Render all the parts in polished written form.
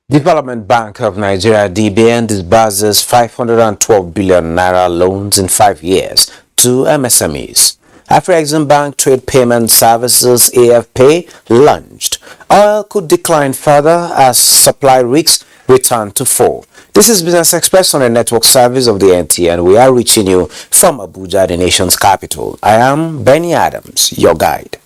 Development Bank of Nigeria (DBN) disburses 512 billion naira loans in 5 years to MSMEs. Afrexim Bank Trade Payment Services (AFPay) launched. Oil could decline further as supply risks return to fall. This is Business Express on the network service of the NTA, and we are reaching you from Abuja, the nation's capital. I am Benny Adams, your guide.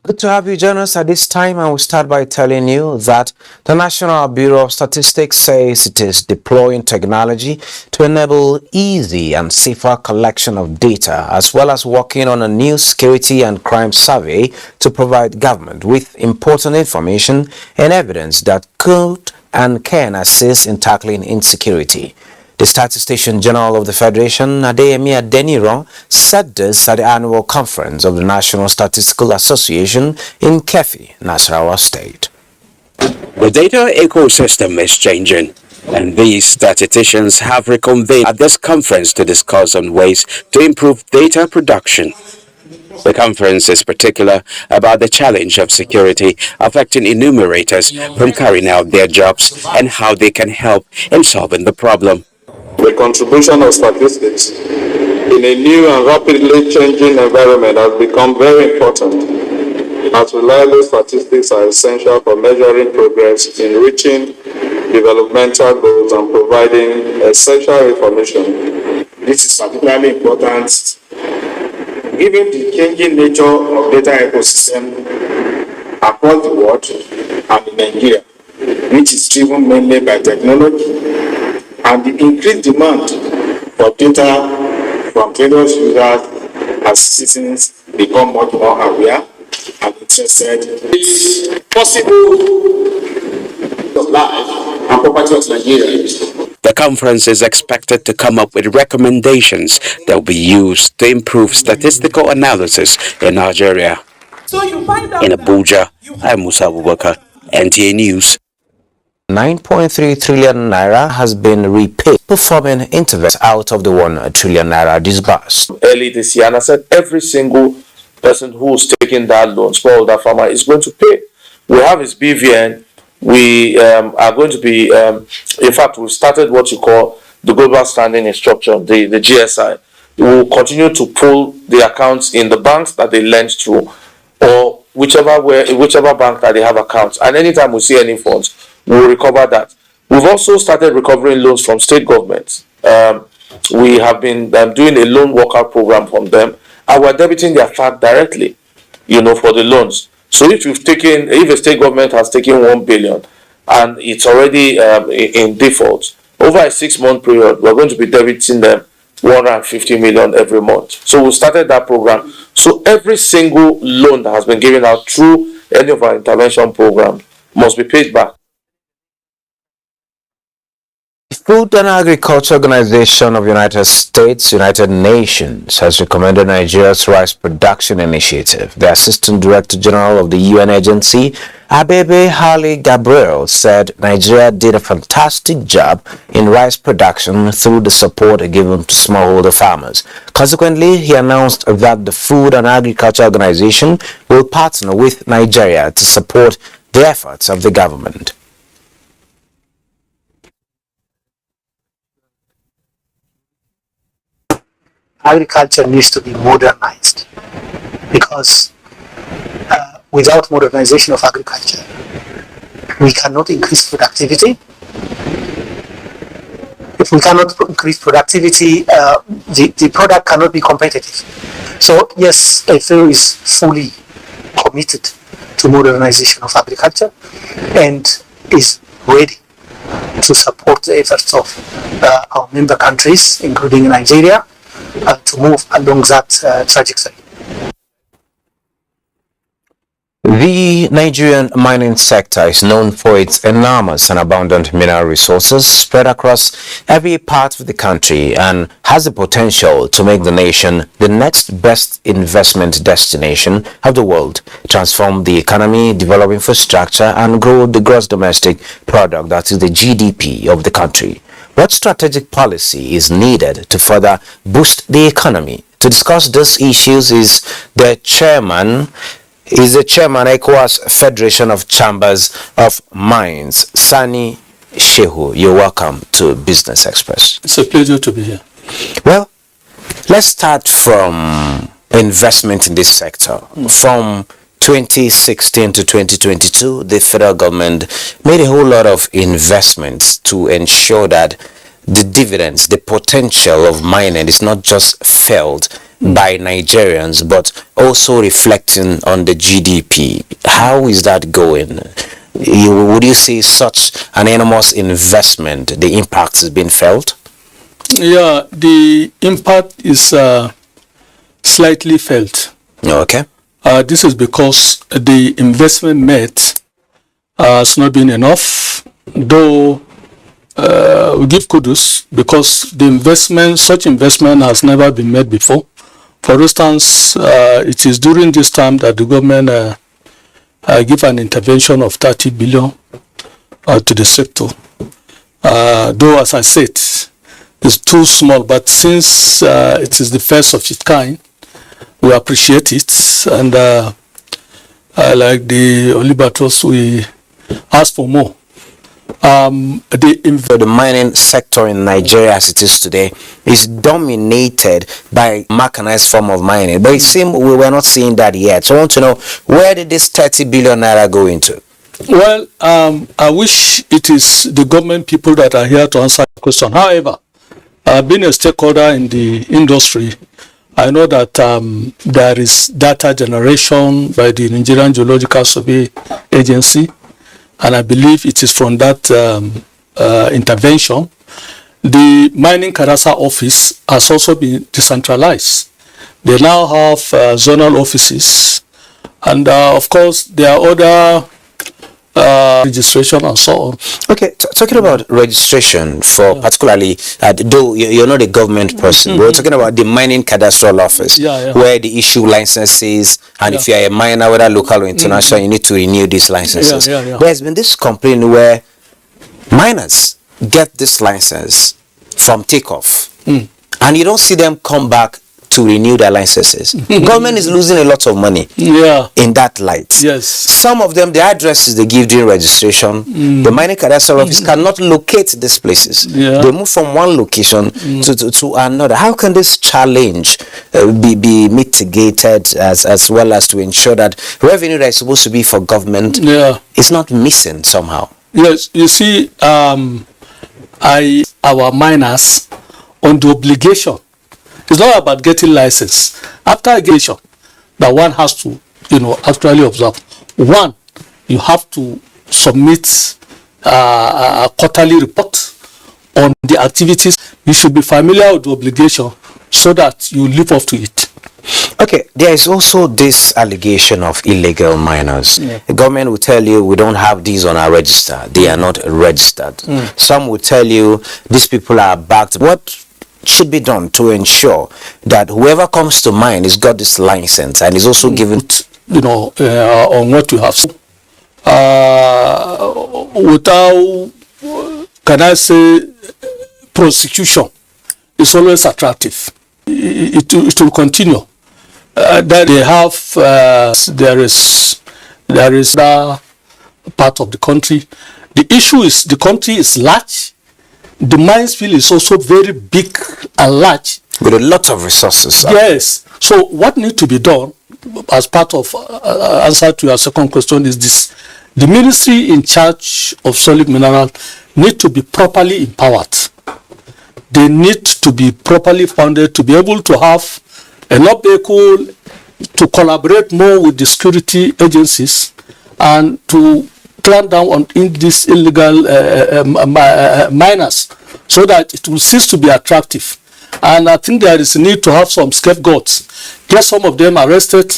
Good to have you join us at this time, and we'll start by telling you that the National Bureau of Statistics says it is deploying technology to enable easy and safer collection of data, as well as working on a new security and crime survey to provide government with important information and evidence that could and can assist in tackling insecurity. The Statistician General of the Federation, Adeyemi Adeniran, said this at the annual conference of the National Statistical Association in Kefi, Nasarawa State. The data ecosystem is changing, and these statisticians have reconvened at this conference to discuss on ways to improve data production. The conference is particular about the challenge of security affecting enumerators from carrying out their jobs and how they can help in solving the problem. The contribution of statistics in a new and rapidly changing environment has become very important, as reliable statistics are essential for measuring progress in reaching developmental goals and providing essential information. This is particularly important given the changing nature of data ecosystem across the world and in Nigeria, which is driven mainly by technology, and the increased demand for data from various users as citizens become much more aware and interested. It's possible of life and property of Nigeria. The conference is expected to come up with recommendations that will be used to improve statistical analysis in Nigeria. In Abuja, I'm Musa Abubakar, NTA News. 9.3 trillion naira has been repaid, performing interest out of the 1 trillion naira disbursed. Early this year, and I said every single person who's taking that loan, smallholder farmer, is going to pay. We have his BVN. We are going to be, in fact, we've started what you call the Global Standing Instruction, the GSI. We will continue to pull the accounts in the banks that they lend to, or whichever bank that they have accounts. And anytime we see any funds, we will recover that. We've also started recovering loans from state governments. We have been doing a loan workout program from them, and we're debiting their VAT directly, for the loans. So if a state government has taken 1 billion and it's already in default, over a 6-month period, we're going to be debiting them 150 million every month. So we started that program. So every single loan that has been given out through any of our intervention programs must be paid back. Food and Agriculture Organization of United States, United Nations, has recommended Nigeria's rice production initiative. The Assistant Director General of the UN agency, Abebe Hali Gabriel, said Nigeria did a fantastic job in rice production through the support given to smallholder farmers. Consequently, he announced that the Food and Agriculture Organization will partner with Nigeria to support the efforts of the government. Agriculture needs to be modernized, because without modernization of agriculture, we cannot increase productivity. If we cannot increase productivity, the product cannot be competitive. So yes, FAO is fully committed to modernization of agriculture and is ready to support the efforts of our member countries, including Nigeria, to move along that trajectory. The Nigerian mining sector is known for its enormous and abundant mineral resources spread across every part of the country and has the potential to make the nation the next best investment destination of the world, transform the economy, develop infrastructure, and grow the gross domestic product, that is the GDP of the country. What strategic policy is needed to further boost the economy? To discuss these issues is the chairman ECOWAS Federation of Chambers of Mines, Sani Shehu. You're welcome to Business Express. It's a pleasure to be here. Well, let's start from investment in this sector. From 2016 to 2022, the federal government made a whole lot of investments to ensure that the dividends, the potential of mining is not just felt by Nigerians, but also reflecting on the GDP. How is that going? Would you say such an enormous investment, the impact has been felt? Yeah, the impact is slightly felt. Okay. This is because the investment made has not been enough, though we give kudos because such investment has never been made before. For instance, it is during this time that the government give an intervention of 30 billion to the sector. Though, as I said, it's too small, but since it is the first of its kind, we appreciate it. And like the Olibatos, we ask for more. The mining sector in Nigeria as it is today is dominated by mechanized form of mining, but it seems we were not seeing that yet. So I want to know, where did this 30 billion naira go into? Well, I wish it is the government people that are here to answer the question. However, being a stakeholder in the industry, I know that there is data generation by the Nigerian Geological Survey Agency, and I believe it is from that intervention. The mining Kadastra office has also been decentralized. They now have zonal offices, and of course there are other registration and so on. Okay, talking about registration for particularly, though you're not a government person, we're talking about the mining cadastral office, where they issue licenses, and if you're a miner, whether local or international, you need to renew these licenses. There's been this complaint where miners get this license from takeoff, and you don't see them come back to renew their licenses. Government is losing a lot of money in that light. Yes. Some of them, the addresses they give during registration, the mining cadastral office cannot locate these places. They move from one location to another. How can this challenge be mitigated as well as to ensure that revenue that is supposed to be for government is not missing somehow? Yes, you see, our miners on the obligation. It's not about getting license. After education, that one has to, actually observe. One, you have to submit a quarterly report on the activities. You should be familiar with the obligation so that you live up to it. Okay, there is also this allegation of illegal miners. The government will tell you we don't have these on our register. They are not registered. Some will tell you these people are backed. What should be done to ensure that whoever comes to mine has got this license and is also given on what you have without, can I say, prosecution is always attractive. It will continue. That they have there is part of the country. The issue is the country is large. The mines field is also very big and large. With a lot of resources. Yes. So what needs to be done as part of answer to your second question is this. The ministry in charge of solid mineral need to be properly empowered. They need to be properly funded to be able to have enough vehicle to collaborate more with the security agencies and to clamp down on these illegal miners so that it will cease to be attractive. And I think there is a need to have some scapegoats, get some of them arrested,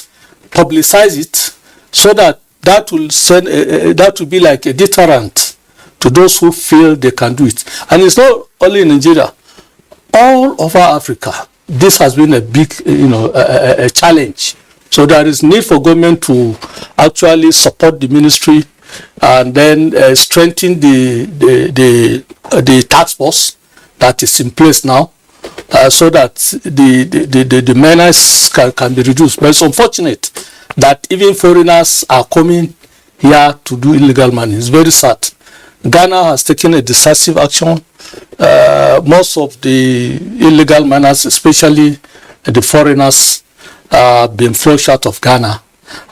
publicize it, so that will send that will be like a deterrent to those who feel they can do it. And it's not only in Nigeria, all over Africa. This has been a big, a challenge. So there is need for government to actually support the ministry and then strengthen the task force that is in place now, so that the menace can be reduced. But it's unfortunate that even foreigners are coming here to do illegal mining. It's very sad. Ghana has taken a decisive action. Most of the illegal miners, especially the foreigners, been flushed out of Ghana.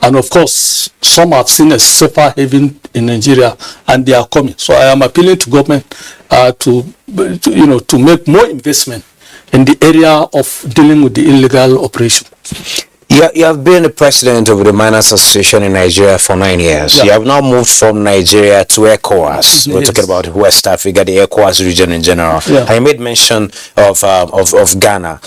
And of course, some have seen a safer haven in Nigeria, and they are coming. So I am appealing to government to make more investment in the area of dealing with the illegal operation. You have been the president of the Miners Association in Nigeria for 9 years. Yeah. You have now moved from Nigeria to ECOWAS. We're talking about West Africa, the ECOWAS region in general. Yeah. I made mention of Ghana.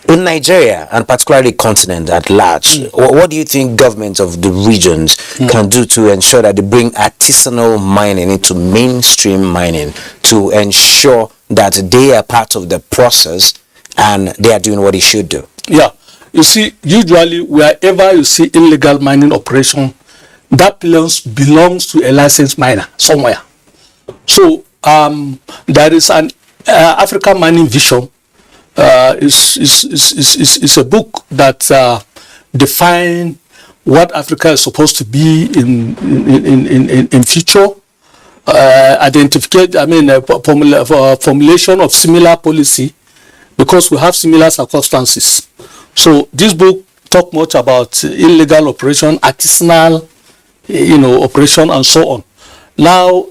In Nigeria, and particularly the continent at large, what do you think governments of the regions can do to ensure that they bring artisanal mining into mainstream mining to ensure that they are part of the process and they are doing what they should do? Yeah. You see, usually wherever you see illegal mining operation, that belongs to a licensed miner somewhere. So there is an African Mining Vision. Is a book that defines what Africa is supposed to be in future. Formulation of similar policy, because we have similar circumstances. So this book talk much about illegal operation, artisanal, operation, and so on. Now,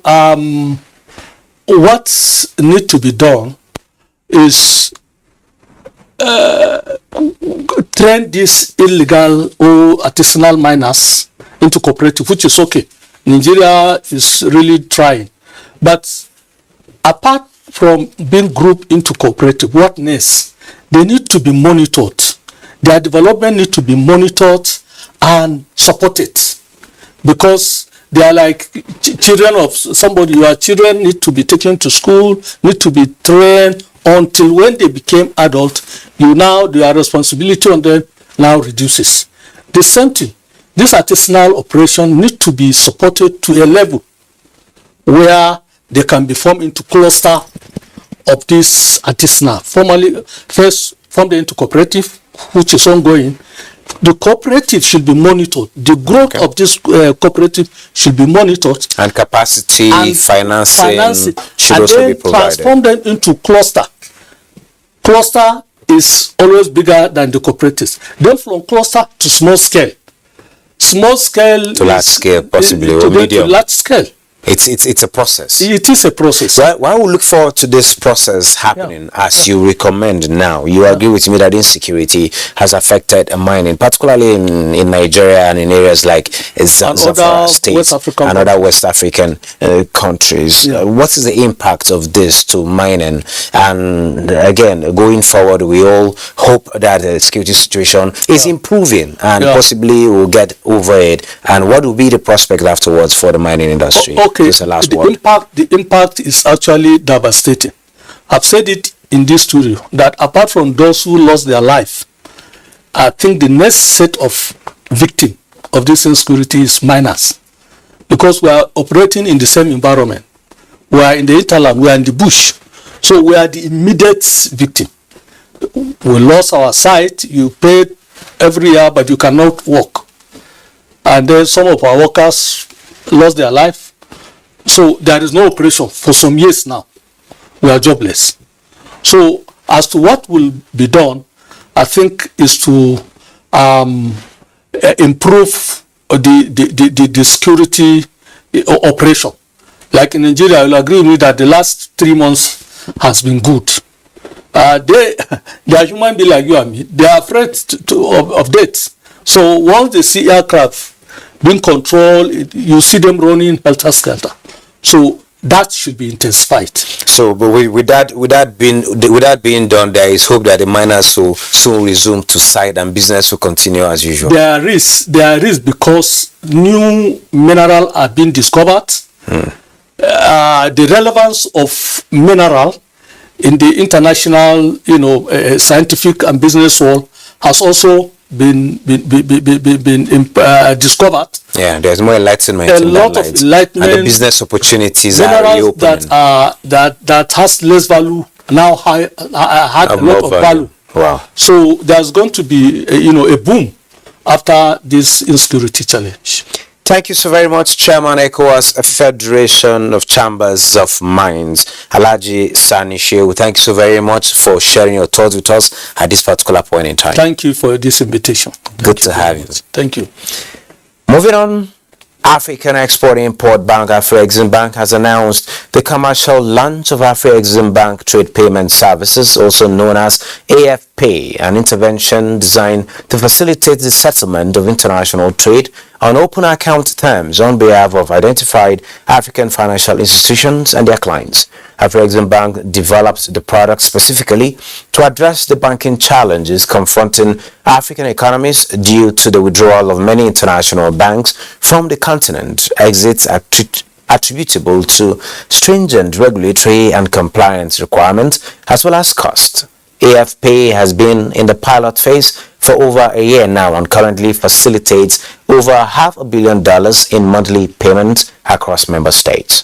what needs to be done is train these illegal or artisanal miners into cooperative, which is okay. Nigeria is really trying. But apart from being grouped into cooperative, what next? They need to be monitored. Their development need to be monitored and supported, because they are like children of somebody. Your children need to be taken to school, need to be trained until when they became adult. Their responsibility on them now reduces. The same thing, this artisanal operation need to be supported to a level where they can be formed into cluster of this artisanal. First formed into cooperative, which is ongoing. The cooperative should be monitored. The growth of this cooperative should be monitored. And capacity, and financing should also be provided. And then transform them into cluster. Cluster is always bigger than the cooperatives. Then from cluster to small scale. Small scale to large scale, possibly, or medium. To large scale. It's a process. It is a process. Why we look forward to this process happening as you recommend now? You agree with me that insecurity has affected mining, particularly in Nigeria and in areas like Zamfara State and other West African countries. What is the impact of this to mining? And again, going forward, we all hope that the security situation is improving and possibly we'll get over it. And what will be the prospect afterwards for the mining industry? Okay, the impact is actually devastating. I've said it in this studio that apart from those who lost their life, I think the next set of victims of this insecurity is miners, because we are operating in the same environment. We are in the hinterland, we are in the bush, so we are the immediate victim. We lost our sight. You pay every year, but you cannot walk, and then some of our workers lost their life. So there is no operation for some years now. We are jobless. So as to what will be done, I think is to improve the security operation. Like in Nigeria, you'll agree with me that the last 3 months has been good. They are human beings like you and me. They are afraid of death. So once they see aircraft being controlled, you see them running helter-skelter. So that should be intensified. So, but with that being done, there is hope that the miners will soon resume to site and business will continue as usual. There is because new mineral are being discovered. The relevance of mineral in the international, scientific and business world has also been discovered. Yeah, there's more enlightenment. A lot of enlightenment. And the business opportunities minerals are reopening. that has less value now had a lot of value. Wow. So there's going to be a boom after this insecurity challenge. Thank you so very much, Chairman ECOWAS Federation of Chambers of Mines, Alhaji Sani Shehu. Thank you so very much for sharing your thoughts with us at this particular point in time. Thank you for this invitation. Good to have you. Thank you. Moving on, African Export-Import Bank, Afrexim Bank, has announced the commercial launch of Afrexim Bank Trade Payment Services, also known as AFPay, an intervention designed to facilitate the settlement of international trade on open account terms on behalf of identified African financial institutions and their clients. Afrexim Bank develops the product specifically to address the banking challenges confronting African economies due to the withdrawal of many international banks from the continent, exits attributable to stringent regulatory and compliance requirements as well as cost. AFPay has been in the pilot phase for over a year now and currently facilitates over $500 million in monthly payments across member states.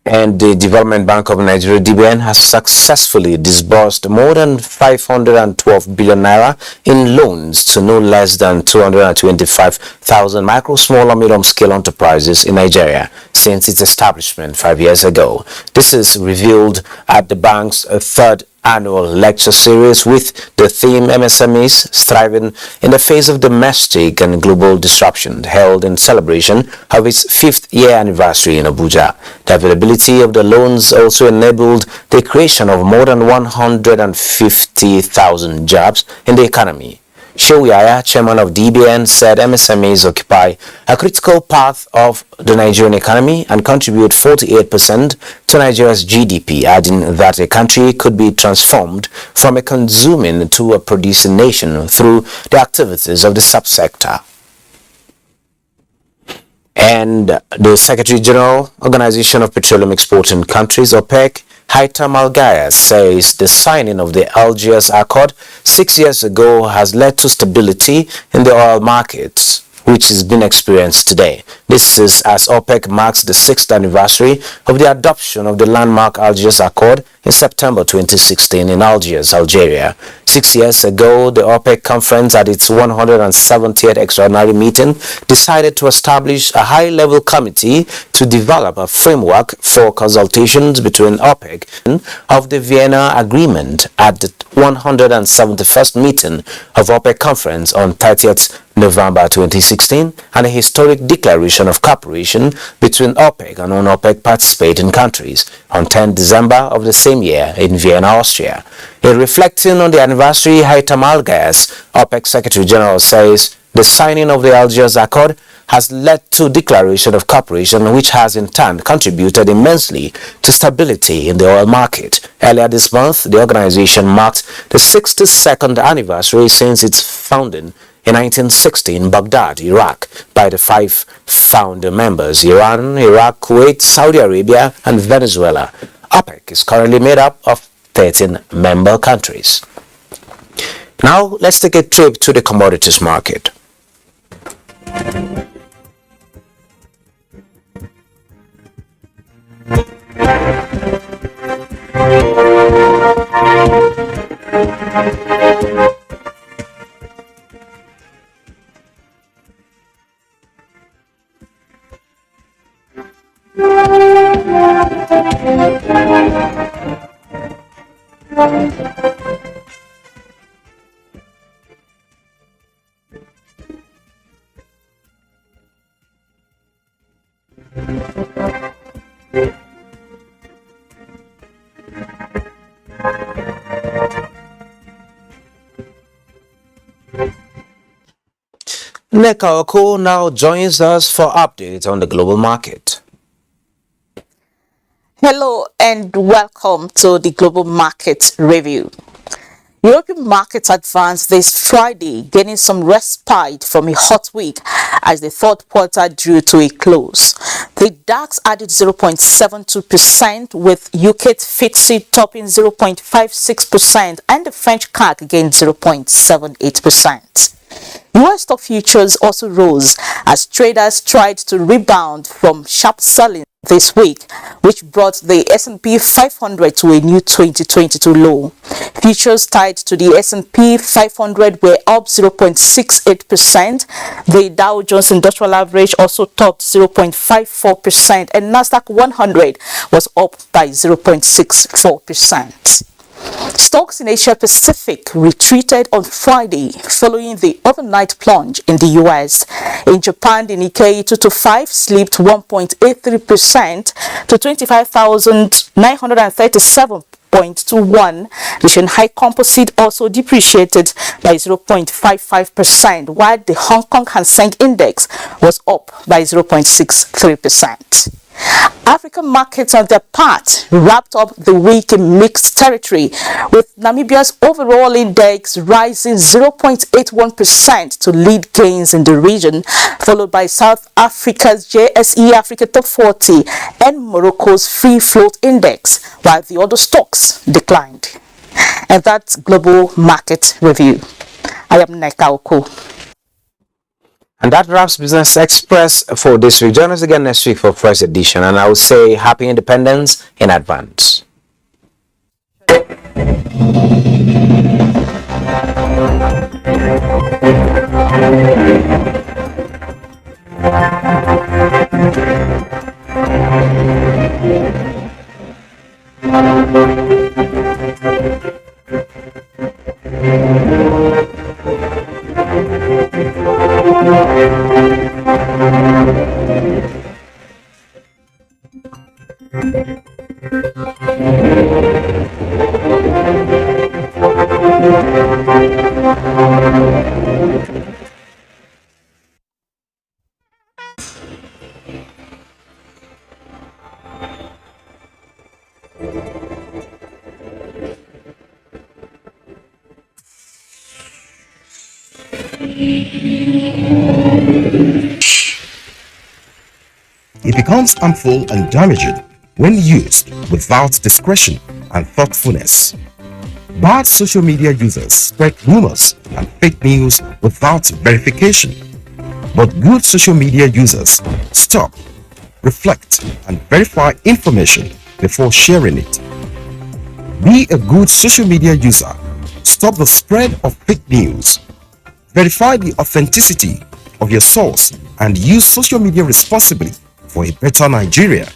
And the Development Bank of Nigeria, DBN, has successfully disbursed more than 512 billion naira in loans to no less than 225,000 micro, small, and medium-scale enterprises in Nigeria since its establishment 5 years ago. This is revealed at the bank's third annual lecture series with the theme MSMEs Thriving in the Face of Domestic and Global Disruption, held in celebration of its 5th year anniversary in Abuja. The availability of the loans also enabled the creation of more than 150,000 jobs in the economy. Shehu Yaya, chairman of DBN, said MSMEs occupy a critical part of the Nigerian economy and contribute 48% to Nigeria's GDP, adding that the country could be transformed from a consuming to a producing nation through the activities of the subsector. And the Secretary General, Organization of Petroleum Exporting Countries, OPEC, Haitham Al-Ghayas, says the signing of the Algiers Accord 6 years ago has led to stability in the oil markets, which has been experienced today. This is as OPEC marks the 6th anniversary of the adoption of the landmark Algiers Accord in September 2016 in Algiers, Algeria. 6 years ago, the OPEC conference at its 170th extraordinary meeting decided to establish a high-level committee to develop a framework for consultations between OPEC and of the Vienna Agreement at the 171st meeting of OPEC conference on 30th November 2016 and a historic declaration of cooperation between OPEC and non-OPEC participating countries on 10 December of the same year in Vienna, Austria. In reflecting on the anniversary, Haitham Al-Ghayas, OPEC Secretary General, says the signing of the Algiers Accord has led to declaration of cooperation, which has in turn contributed immensely to stability in the oil market. Earlier this month, the organization marked the 62nd anniversary since its founding in 1960 in Baghdad, Iraq, by the 5 founder members: Iran, Iraq, Kuwait, Saudi Arabia, and Venezuela. OPEC is currently made up of 13 member countries. Now, let's take a trip to the commodities market. Neka Oko now joins us for updates on the global market. Hello and welcome to the Global Market Review. European markets advanced this Friday, gaining some respite from a hot week as the third quarter drew to a close. The DAX added 0.72%, with UK FTSE topping 0.56% and the French CAC gained 0.78%. US stock futures also rose as traders tried to rebound from sharp selling this week, which brought the S&P 500 to a new 2022 low. Futures tied to the S&P 500 were up 0.68%. The Dow Jones Industrial Average also topped 0.54%, and Nasdaq 100 was up by 0.64%. Stocks in Asia Pacific retreated on Friday following the overnight plunge in the US. In Japan, the Nikkei 225 slipped 1.83% to 25,937.21. The Shanghai Composite also depreciated by 0.55%, while the Hong Kong Hang Seng Index was up by 0.63%. African markets on their part wrapped up the week in mixed territory, with Namibia's overall index rising 0.81% to lead gains in the region, followed by South Africa's JSE Africa Top 40 and Morocco's Free Float Index, while the other stocks declined. And that's Global Market Review. I am Neka Oko. And that wraps Business Express for this week. Join us again next week for fresh edition, and I will say happy independence in advance. It becomes harmful and damaging when used without discretion and thoughtfulness. Bad social media users spread rumors and fake news without verification. But good social media users stop, reflect, and verify information before sharing it. Be a good social media user. Stop the spread of fake news. Verify the authenticity of your source and use social media responsibly for a better Nigeria.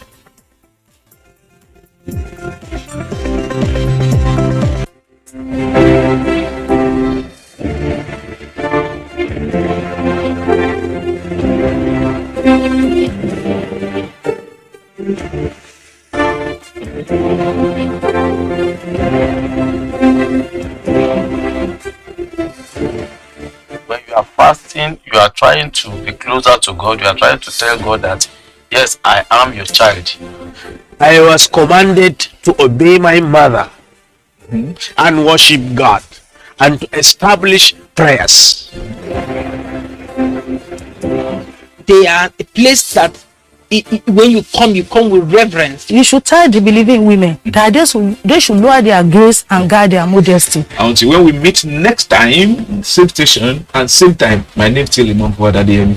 When you are fasting, you are trying to be closer to God. You are trying to tell God that, yes, I am your child. I was commanded to obey my mother and worship God and to establish prayers. They are a place that when you come with reverence. You should tell the believing women that they should lower their grace and guard their modesty. Until when we meet next time, same station and same time, my name is still Imam Fuad Adeyemi.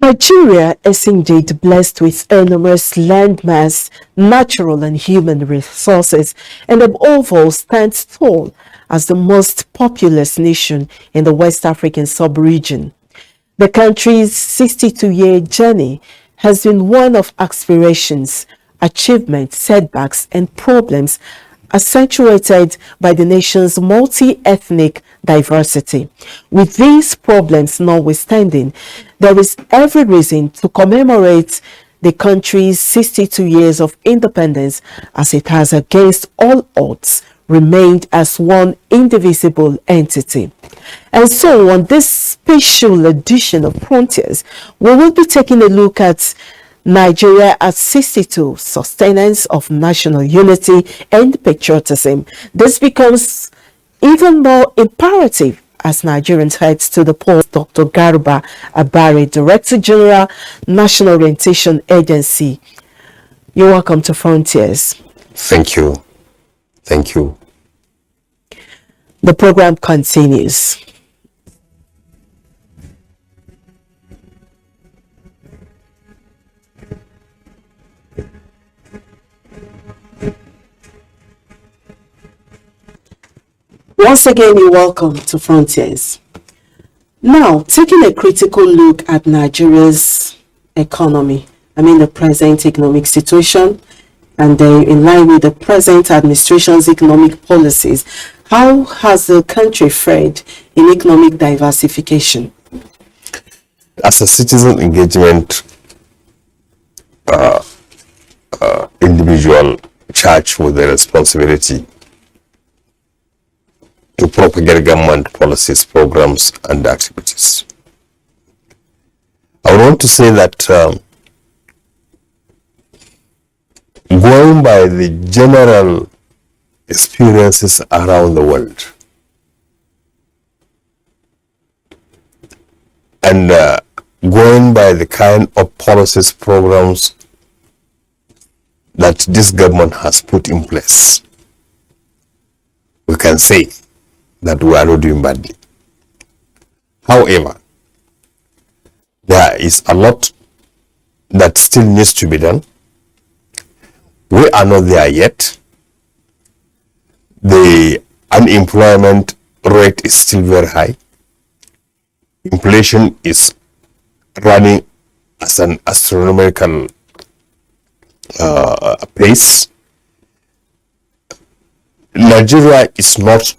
Nigeria is indeed blessed with enormous landmass, natural and human resources, and above all stands tall as the most populous nation in the West African sub-region. The country's 62-year journey has been one of aspirations, achievements, setbacks, and problems accentuated by the nation's multi-ethnic diversity. With these problems notwithstanding, there is every reason to commemorate the country's 62 years of independence, as it has, against all odds, remained as one indivisible entity. And so on this special edition of Frontiers, we will be taking a look at Nigeria at 62, sustenance of national unity and patriotism. This becomes even more imperative as Nigerians head to the polls. Dr. Garba Abari, Director General, National Orientation Agency. You're welcome to Frontiers. Thank you. Thank you. The program continues. Once again, you're welcome to Frontiers. Now, taking a critical look at Nigeria's economy, the present economic situation, and in line with the present administration's economic policies, how has the country fared in economic diversification? As a citizen engagement individual charged with the responsibility to propagate government policies, programs, and activities, I would want to say that going by the general experiences around the world and going by the kind of policies, programs that this government has put in place, we can say that we are not doing badly. However, there is a lot that still needs to be done. We are not there yet. The unemployment rate is still very high. Inflation is running at an astronomical pace. Nigeria is not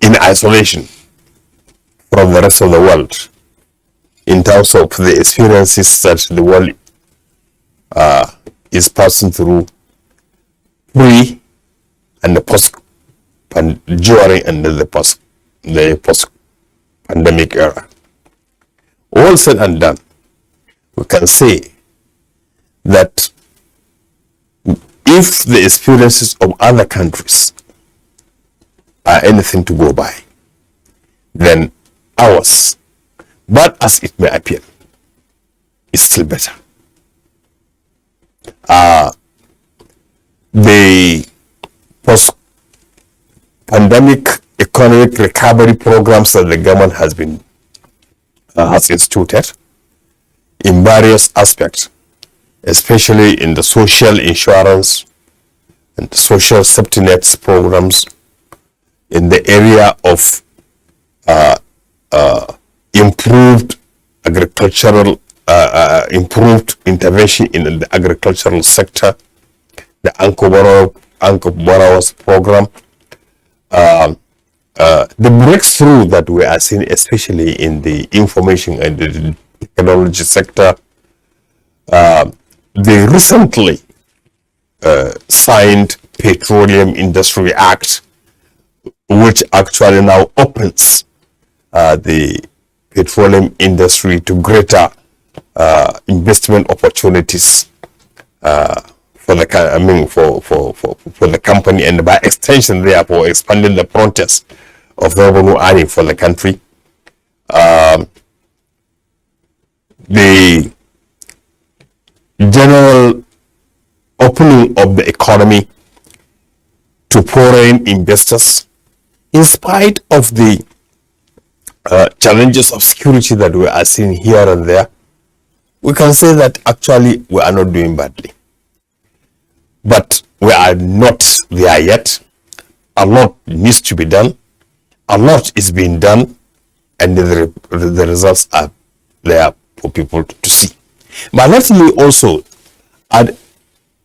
in isolation from the rest of the world in terms of the experiences that the world is passing through pre and the post during and the post pandemic era. All said and done, we can say that if the experiences of other countries are anything to go by, then ours, bad as it may appear, is still better. The post-pandemic economic recovery programs that the government has instituted in various aspects, especially in the social insurance and the social safety nets programs, in the area of improved agricultural, improved intervention in the agricultural sector, the Anchor Borrowers program, the breakthrough that we are seeing, especially in the information and the technology sector, the recently signed Petroleum Industry Act, which actually now opens the petroleum industry to greater investment opportunities for the for the company, and by extension, therefore, expanding the frontiers of revenue earning for the country. The general opening of the economy to foreign investors, in spite of the challenges of security that we are seeing here and there, we can say that actually we are not doing badly. But we are not there yet. A lot needs to be done. A lot is being done, and the results are there for people to see. But let me also add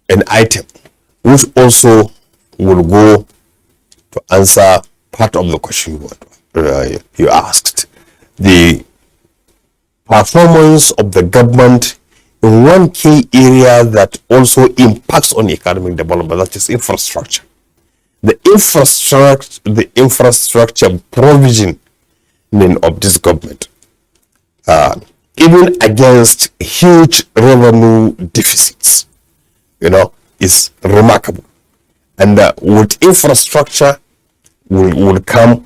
an item which also will go to answer part of the question you asked. The performance of the government in one key area that also impacts on economic development, that is infrastructure. The infrastructure provision of this government, even against huge revenue deficits, is remarkable. And with infrastructure will come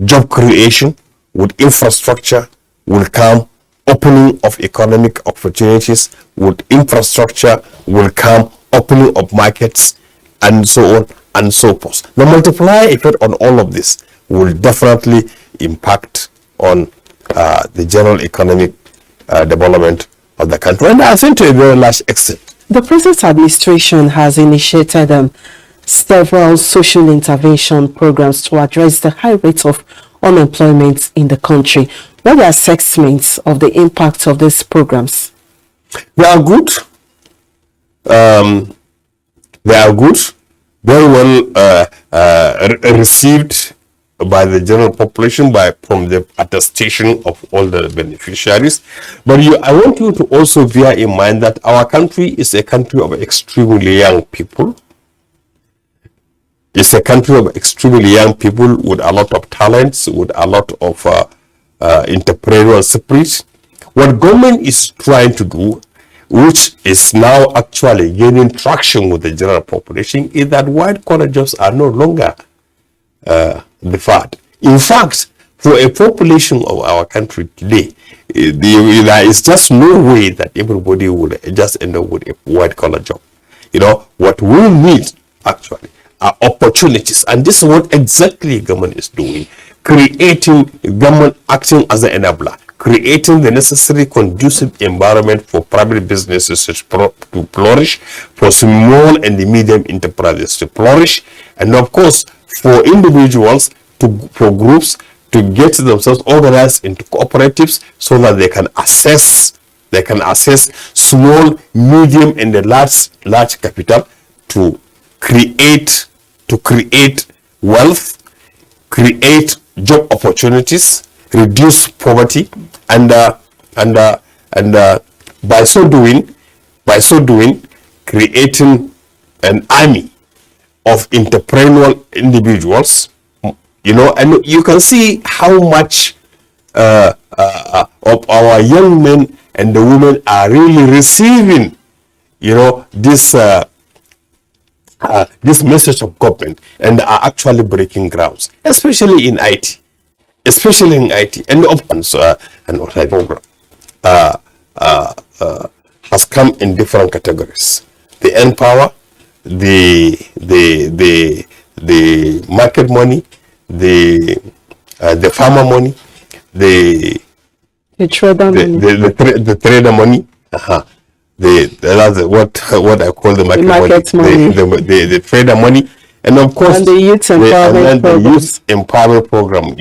job creation. With infrastructure will come opening of economic opportunities. With infrastructure will come opening of markets, and so on and so forth. The multiplier effect on all of this will definitely impact on the general economic development of the country, and I think to a very large extent. The present administration has initiated several social intervention programs to address the high rate of unemployment in the country. What are the assessments of the impact of these programs? They are good. Very well received by the general population, from the attestation of all the beneficiaries. But I want you to also bear in mind that our country is a country of extremely young people. It's a country of extremely young people with a lot of talents, with a lot of entrepreneurial spirit. What government is trying to do, which is now actually gaining traction with the general population, is that white-collar jobs are no longer deferred. In fact, for a population of our country today, there is just no way that everybody would just end up with a white-collar job. What we need actually are opportunities, and this is what exactly government is doing, government acting as an enabler, creating the necessary conducive environment for private businesses to flourish, for small and medium enterprises to flourish, and of course for individuals, for groups to get themselves organized into cooperatives so that they can access small, medium, and large capital to create wealth, create job opportunities, reduce poverty, and by so doing, creating an army of entrepreneurial individuals. And you can see how much of our young men and the women are really receiving, this message of government, and are actually breaking grounds, especially in IT, and what I program has come in different categories: the N-Power, the market money, the farmer money, the trader money, the trader money. What I call the market money, the trader money, and of course and the youth empowerment program.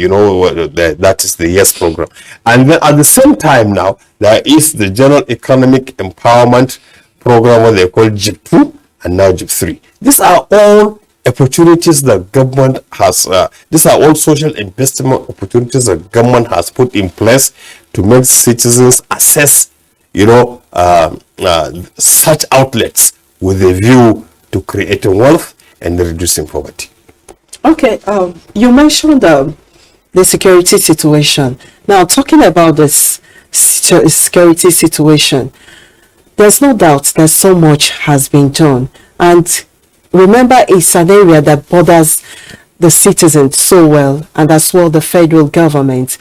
That is the YES program. And then at the same time now, there is the general economic empowerment program, what they call JIP2 and now JIP3. These are all opportunities that government has. These are all social investment opportunities that government has put in place to make citizens access such outlets with a view to creating wealth and reducing poverty. Okay, you mentioned the security situation. Now, talking about this security situation, there's no doubt that so much has been done. And remember, it's an area that borders the citizens so well, and as well the federal government.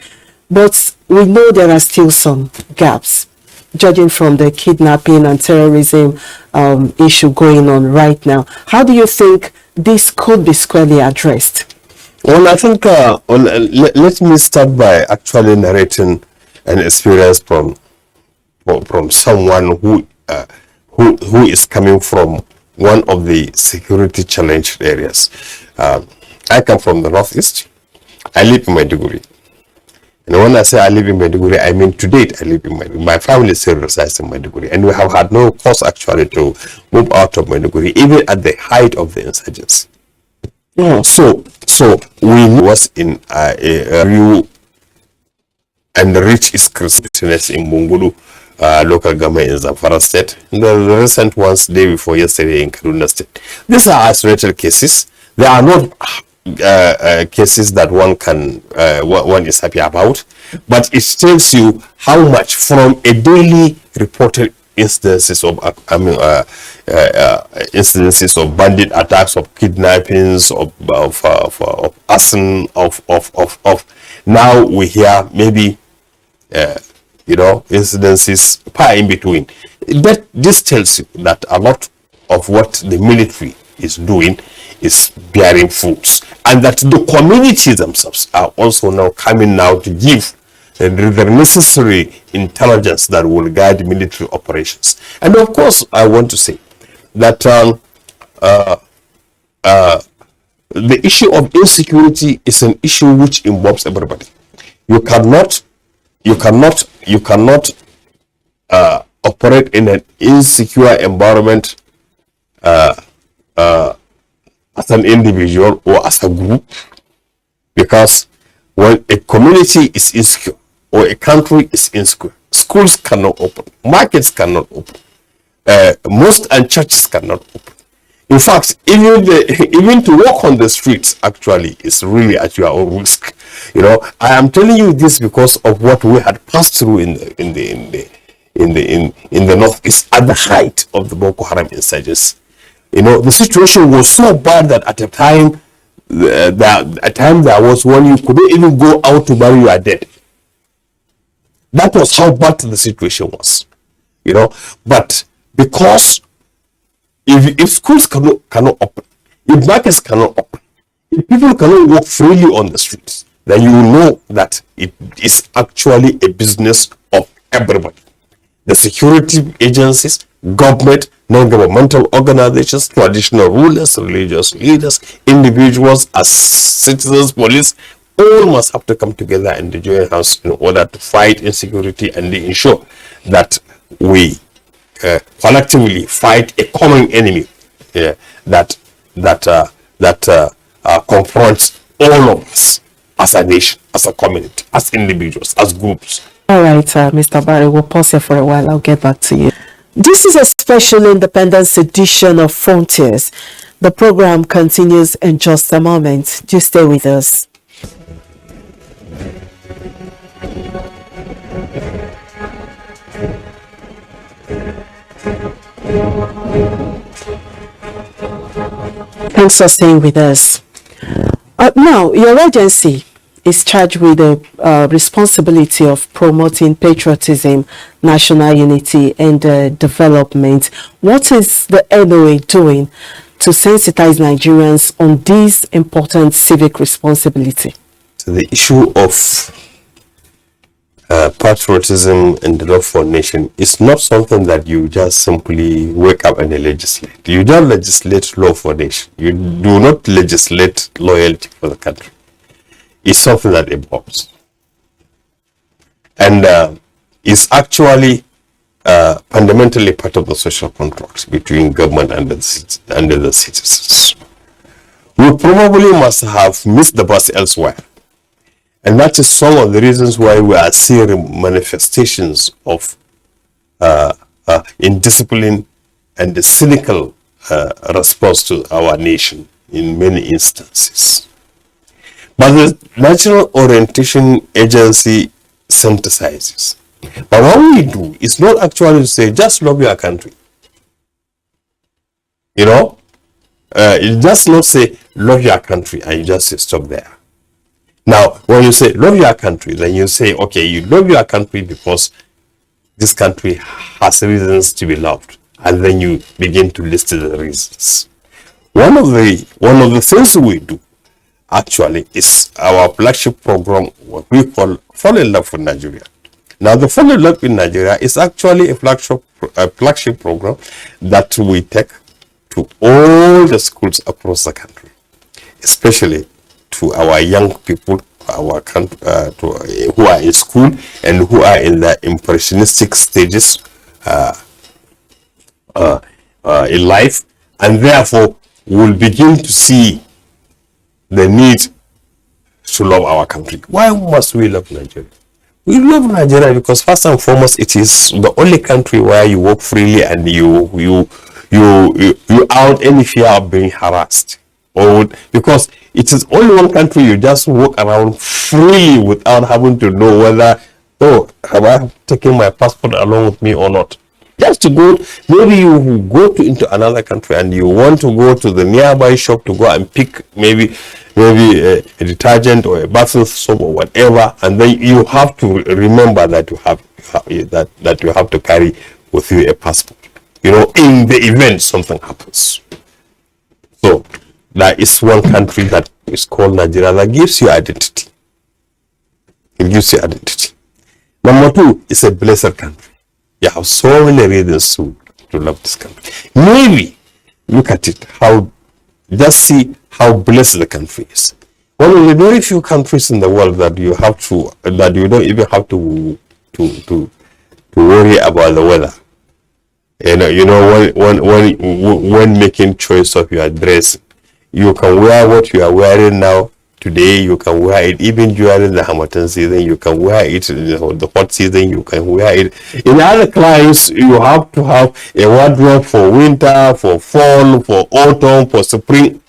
But we know there are still some gaps, judging from the kidnapping and terrorism issue going on right now. How do you think this could be squarely addressed? Well, I think let me start by actually narrating an experience from someone who is coming from one of the security challenged areas. I come from the northeast. I live in Maiduguri. And when I say I live in Maiduguri, I mean to date I live in Maiduguri. My family still resides in Maiduguri, and we have had no cause actually to move out of Maiduguri, even at the height of the insurgency. So we was in a real and rich is Christmas in Bungulu local government in Zamfara state. The recent ones day before yesterday in Kaduna state. These are isolated cases. They are not cases that one is happy about, but it tells you how much from a daily reported instances of incidences of bandit attacks, of kidnappings, of arson, of now we hear maybe incidences far in between. But this tells you that a lot of what the military is doing is bearing fruits, and that the communities themselves are also now coming now to give the necessary intelligence that will guide military operations. And of course, I want to say that the issue of insecurity is an issue which involves everybody. You cannot operate in an insecure environment as an individual or as a group, because when a community is insecure or a country is insecure, schools cannot open, markets cannot open, mosques and churches cannot open. In fact, even to walk on the streets actually is really at your own risk. I am telling you this because of what we had passed through in the northeast at the height of the Boko Haram insurgency. The situation was so bad that at a time there was when you couldn't even go out to bury your dead. That was how bad the situation was. But because if schools cannot open, if markets cannot open, if people cannot walk freely on the streets, then you will know that it is actually a business of everybody. The security agencies, government, non-governmental organizations, traditional rulers, religious leaders, individuals as citizens, police, all must have to come together and join hands in order to fight insecurity and ensure that we collectively fight a common enemy that confronts all of us as a nation, as a community, as individuals, as groups. All right, Mr. Barry, we'll pause here for a while. I'll get back to you. This is a special Independence edition of Frontiers. The program continues in just a moment. Do stay with us. Thanks for staying with us. Now, your agency is charged with the responsibility of promoting patriotism, national unity, and development. What is the NOA doing to sensitize Nigerians on this important civic responsibility? So the issue of patriotism and the love for nation is not something that you just simply wake up and legislate. You don't legislate love for nation. You do not legislate loyalty for the country. It's something that evolves, and is actually fundamentally part of the social contract between government and the citizens. We probably must have missed the bus elsewhere, and that is some of the reasons why we are seeing manifestations of indiscipline and the cynical response to our nation in many instances. But the National Orientation Agency synthesizes. But what we do is not actually to say, just love your country. It does not say, love your country, and you just stop there. Now, when you say, love your country, then you say, okay, you love your country because this country has reasons to be loved. And then you begin to list the reasons. One of the things we do actually is our flagship program, what we call Fall in Love with Nigeria. Now, the Fall in Love in Nigeria is actually a flagship program that we take to all the schools across the country, especially to our young people, who are in school and who are in the impressionistic stages in life, and therefore will begin to see the need to love our country. Why must we love Nigeria? We love Nigeria because first and foremost, it is the only country where you walk freely and you out any fear of being harassed. Or because it is only one country you just walk around freely without having to know whether, oh, have I taken my passport along with me or not? Just to go, maybe you go into another country and you want to go to the nearby shop to go and pick maybe a detergent or a bathing soap or whatever, and then you have to remember that you have to carry with you a passport. You know, in the event something happens. So there is one country that is called Nigeria that gives you identity. It gives you identity. Number two, it's a blessed country. You have so many reasons to love this country. Maybe look at it, just see how blessed the country is. One of the very few countries in the world that you don't even have to worry about the weather. You know, when making choice of your dress, you can wear what you are wearing now. Today you can wear it even during the Hamilton season. You can wear it in the hot season. You can wear it in other climes. You have to have a wardrobe for winter, for fall, for autumn, for spring.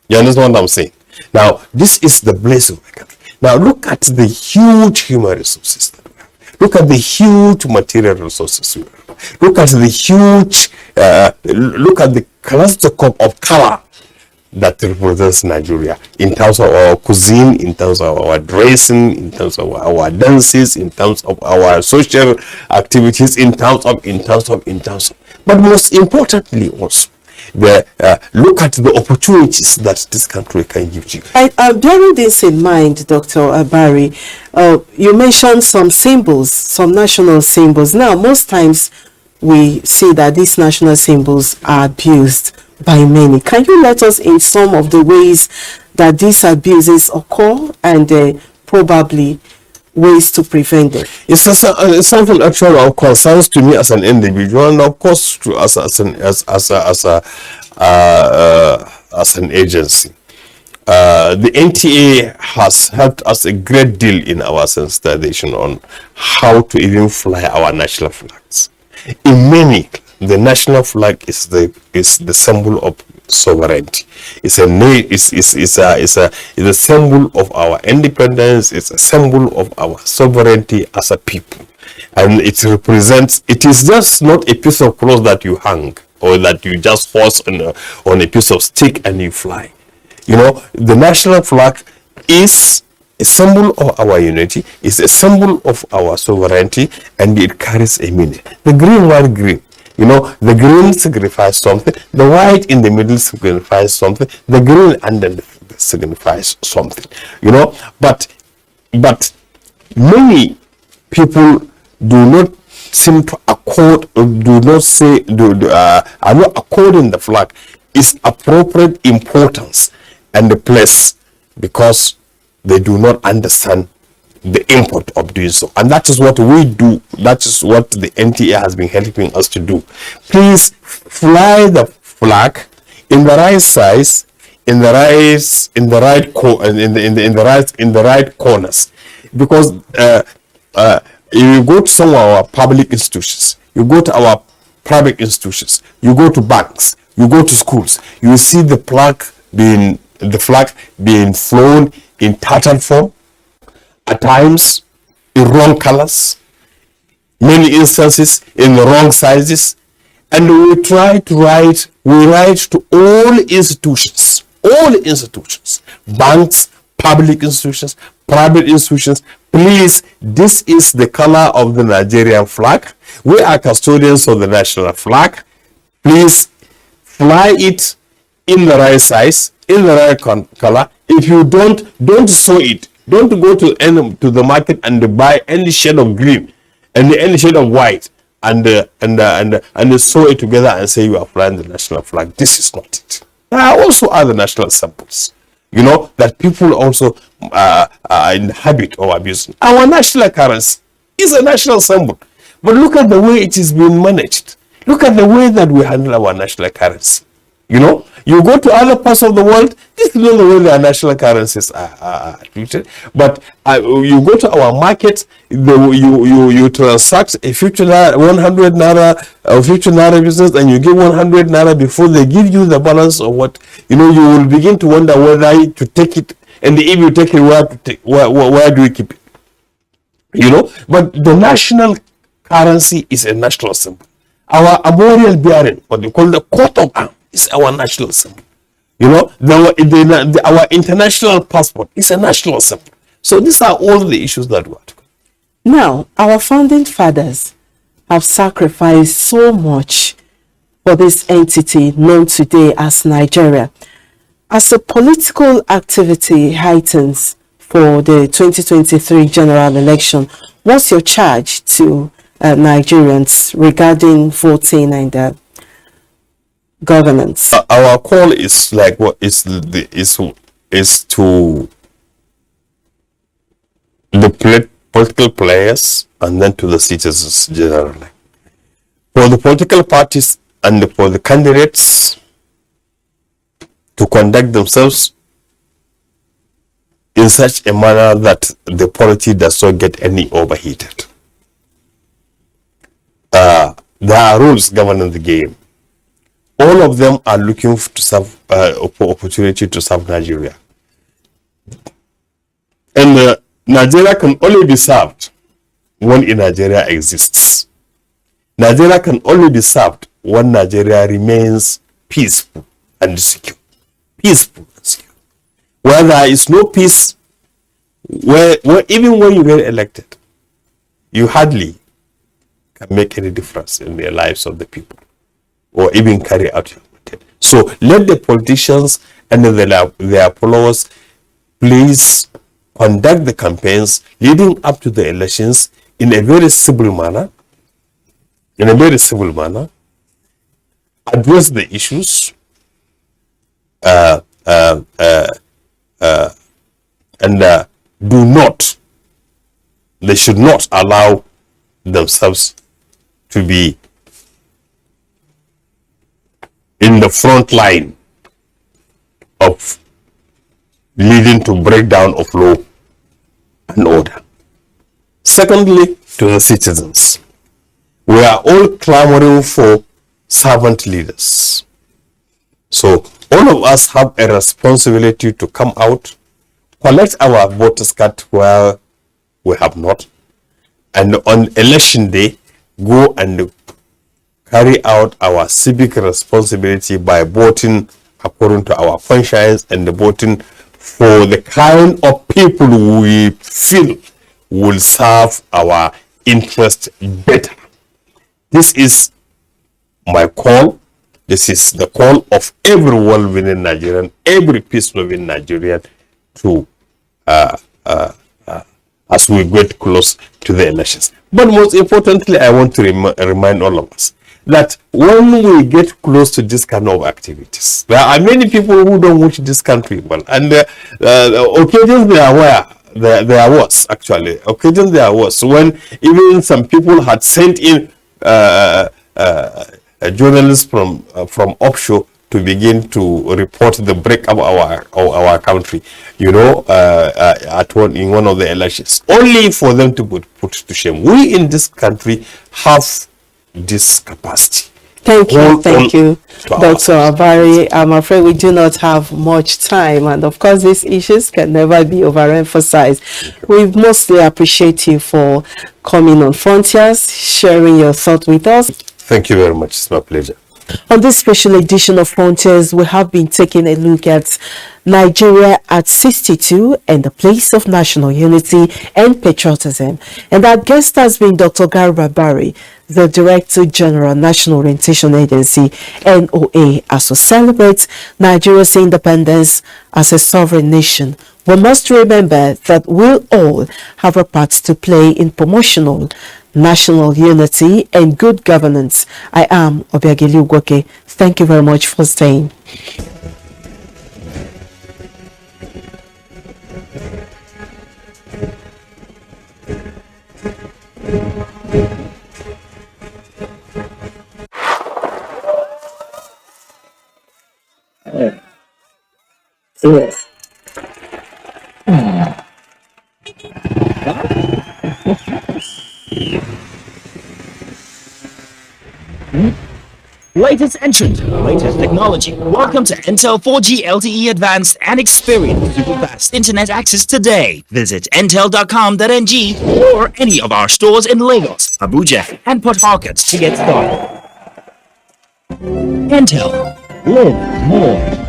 You understand what I'm saying? Now, this is the blessing of the country. Now, look at the huge human resources that we have. Look at the huge material resources we have. Look at the huge, look at the kaleidoscope of color that represents Nigeria in terms of our cuisine, in terms of our dressing, in terms of our dances, in terms of our social activities, in terms of. But most importantly also, look at the opportunities that this country can give you. Bearing this in mind, Dr. Barry, you mentioned some symbols, some national symbols. Now, most times we see that these national symbols are abused by many. Can you let us in some of the ways that these abuses occur and probably ways to prevent them? It's something actually of concerns to me as an individual, and of course to us as an agency. The NTA has helped us a great deal in our sensitization on how to even fly our national flags. In many, the national flag is the symbol of sovereignty. It's a symbol of our independence. It's a symbol of our sovereignty as a people, and it is just not a piece of cloth that you hang or that you just force on a piece of stick and you fly. You know, the national flag is a symbol of our unity, is a symbol of our sovereignty, and it carries a meaning. The green, white, green. You know, the green signifies something, the white in the middle signifies something, the green under signifies something. You know, but many people do not seem to accord, are not according the flag its appropriate importance and the place, because they do not understand the import of doing so. And that is what we do. That is what the NTA has been helping us to do. Please fly the flag in the right size, in the right corners. Because if you go to some of our public institutions, you go to our private institutions, you go to banks, you go to schools, you will see the flag being flown in tattered form, at times in wrong colors, many instances in the wrong sizes, and we write to all institutions, banks, public institutions, private institutions. Please, this is the color of the Nigerian flag. We are custodians of the national flag. Please fly it in the right size, in the right color. If you don't sow it. Don't go to the market and buy any shade of green and any shade of white and sew it together and say you are flying the national flag. This is not it. There are also other national symbols, that people also inhabit or abuse. Our national currency is a national symbol, but look at the way it is being managed. Look at the way that we handle our national currency. You go to other parts of the world, this is not the way their national currencies are treated. But you go to our market, you transact a 100 naira or 50 naira business, and you give 100 naira before they give you the balance of what you will begin to wonder whether to take it, and if you take it, where do you keep it? But the national currency is a national symbol. Our armorial bearing, what they call the coat of arms, is our national symbol. Our international passport is a national symbol. So these are all the issues that we are talking about. Now, our founding fathers have sacrificed so much for this entity known today as Nigeria. As the political activity heightens for the 2023 general election, what's your charge to Nigerians regarding voting and governance? Our call is like what is to the political players and then to the citizens generally. For the political parties and for the candidates to conduct themselves in such a manner that the polity does not get any overheated. There are rules governing the game. All of them are looking to serve for opportunity to serve Nigeria. And Nigeria can only be served when Nigeria exists. Nigeria can only be served when Nigeria remains peaceful and secure. Peaceful and secure. Where there is no peace, where even when you get elected, you hardly can make any difference in the lives of the people or even carry out your mandate. So let the politicians and their followers please conduct the campaigns leading up to the elections in a very civil manner, address the issues, and they should not allow themselves to be in the front line of leading to breakdown of law and order. Secondly, to the citizens, we are all clamoring for servant leaders. So all of us have a responsibility to come out, collect our voters' card where we have not, and on election day, go and carry out our civic responsibility by voting according to our conscience and voting for the kind of people we feel will serve our interest better. This is my call. This is the call of every well-meaning Nigerian, every peace-loving Nigerian to as we get close to the elections. But most importantly, I want to remind all of us that when we get close to this kind of activities, there are many people who don't watch this country well, and occasions there was actually occasions there was when even some people had sent in journalists from offshore to begin to report the breakup of our country, in one of the elections, only for them to put to shame. We in this country have this capacity. Thank you, Dr. Abari. I'm afraid we do not have much time, and of course these issues can never be overemphasized. We mostly appreciate you for coming on Frontiers, sharing your thoughts with us. Thank you very much. It's my pleasure. On this special edition of Frontiers, we have been taking a look at Nigeria at 62 and the place of national unity and patriotism. And our guest has been Dr. Garba Bari, the Director General, National Orientation Agency, NOA, as we celebrate Nigeria's independence as a sovereign nation. We must remember that we all have a part to play in promotional national unity and good governance. I am Obiageli Ugwoke. Thank you very much for staying. Latest entrant, latest technology. Welcome to Intel 4G LTE Advanced and experience super fast internet access today. Visit intel.com.ng or any of our stores in Lagos, Abuja, and Port Harcourt to get started. Intel. Live more.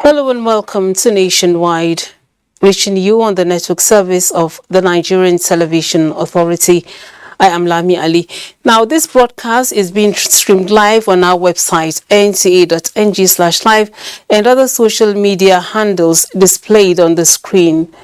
Hello and welcome to Nationwide, reaching you on the network service of the Nigerian Television Authority. I am Lami Ali. Now, this broadcast is being streamed live on our website, nta.ng/live, and other social media handles displayed on the screen.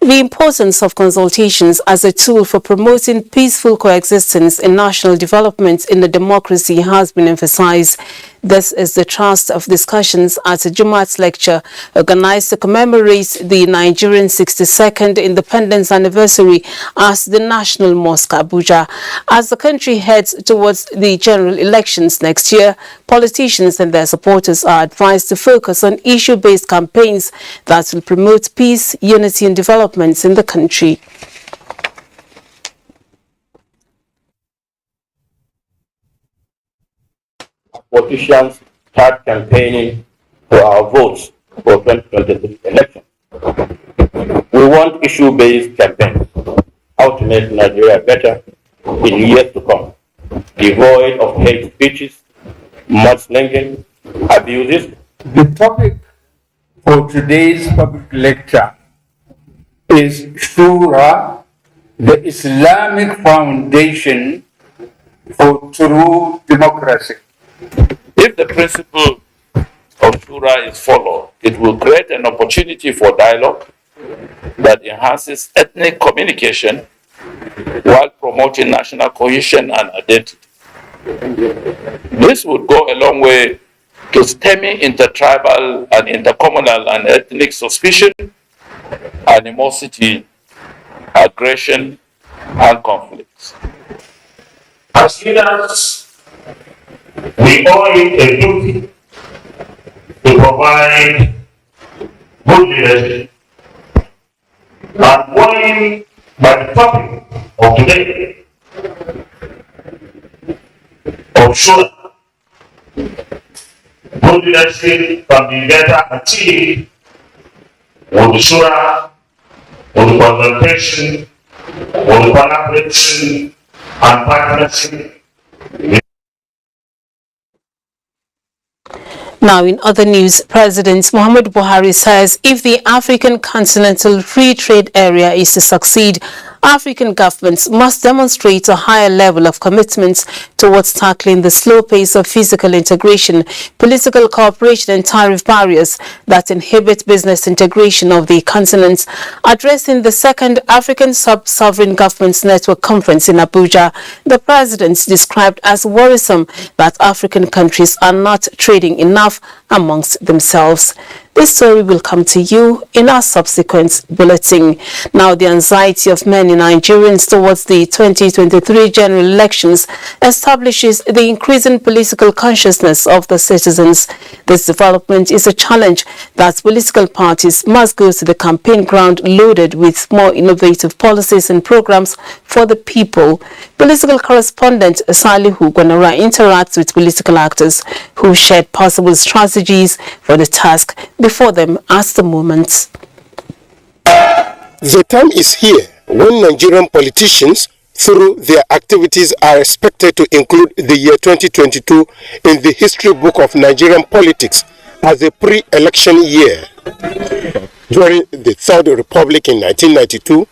The importance of consultations as a tool for promoting peaceful coexistence and national development in a democracy has been emphasized. This is the thrust of discussions at a Jumat lecture organized to commemorate the Nigerian 62nd independence anniversary at the National Mosque, Abuja. As the country heads towards the general elections next year, politicians and their supporters are advised to focus on issue-based campaigns that will promote peace, unity and development in the country. Politicians start campaigning for our votes for 2023 election. We want issue-based campaigns, how to make Nigeria better in years to come, devoid of hate speeches, mudslinging, abuses. The topic for today's public lecture is Shura, the Islamic foundation for true democracy. If the principle of Shura is followed, it will create an opportunity for dialogue that enhances ethnic communication while promoting national cohesion and identity. This would go a long way to stemming intertribal and intercommunal and ethnic suspicion, animosity, aggression, and conflicts. As leaders, we owe it a duty to provide good leadership. And going by the topic of today, of Shura, good leadership can be better achieved with the Shura, with the consultation, with the collaboration and partnership. Now, in other news, President Muhammad Buhari says if the African Continental Free Trade Area is to succeed, African governments must demonstrate a higher level of commitment towards tackling the slow pace of physical integration, political cooperation and tariff barriers that inhibit business integration of the continent. Addressing the second African Sub-Sovereign Governments Network Conference in Abuja, the president described as worrisome that African countries are not trading enough amongst themselves. This story will come to you in our subsequent bulletin. Now, the anxiety of many Nigerians towards the 2023 general elections establishes the increasing political consciousness of the citizens. This development is a challenge that political parties must go to the campaign ground loaded with more innovative policies and programs for the people. Political correspondent Salihu Gwanara interacts with political actors who shared possible strategies for the task before them at the moment. The time is here when Nigerian politicians, through their activities, are expected to include the year 2022 in the history book of Nigerian politics as a pre-election year. During the Third Republic in 1992,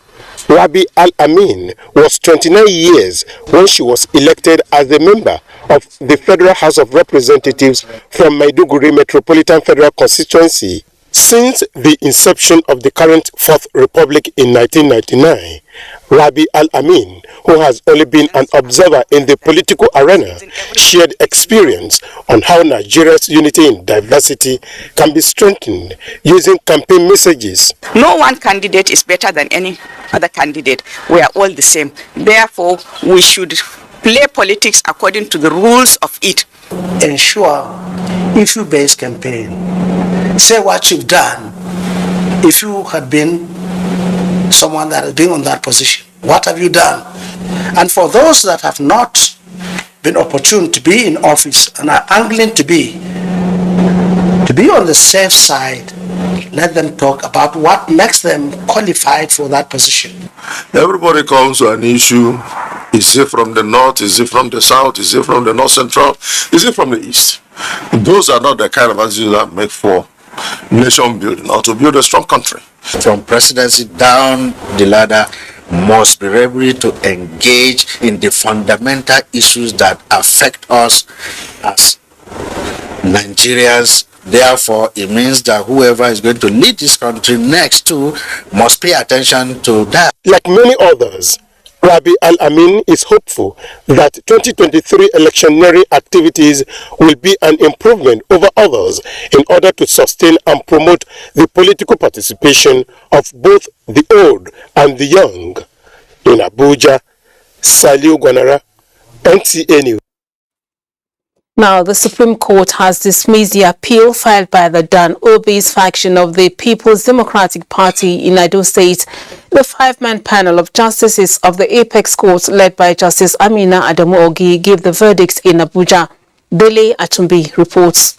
Rabi Al-Amin was 29 years when she was elected as a member of the Federal House of Representatives from Maiduguri Metropolitan Federal Constituency. Since the inception of the current Fourth Republic in 1999, Rabi Al-Amin, who has only been an observer in the political arena, shared experience on how Nigeria's unity in diversity can be strengthened using campaign messages. No one candidate is better than any other candidate. We are all the same. Therefore, we should play politics according to the rules of it. Ensure issue-based campaign. Say what you've done. If you had been someone that has been on that position, what have you done? And for those that have not been opportune to be in office and are angling to be on the safe side, let them talk about what makes them qualified for that position. Everybody comes to an issue. Is it from the north? Is it from the south? Is it from the north central? Is it from the east? Those are not the kind of attitudes that make for nation building or to build a strong country. From presidency down the ladder must be able to engage in the fundamental issues that affect us as Nigerians. Therefore, it means that whoever is going to lead this country next to must pay attention to that. Like many others, Rabi Al-Amin is hopeful that 2023 electioneering activities will be an improvement over others in order to sustain and promote the political participation of both the old and the young. In Abuja, Saliu Gwanara, NTA News. Now, the Supreme Court has dismissed the appeal filed by the Dan Obi's faction of the People's Democratic Party in Edo State. The five-man panel of justices of the Apex Court, led by Justice Amina Adamu Ogi, gave the verdict in Abuja. Dele Atumbi reports.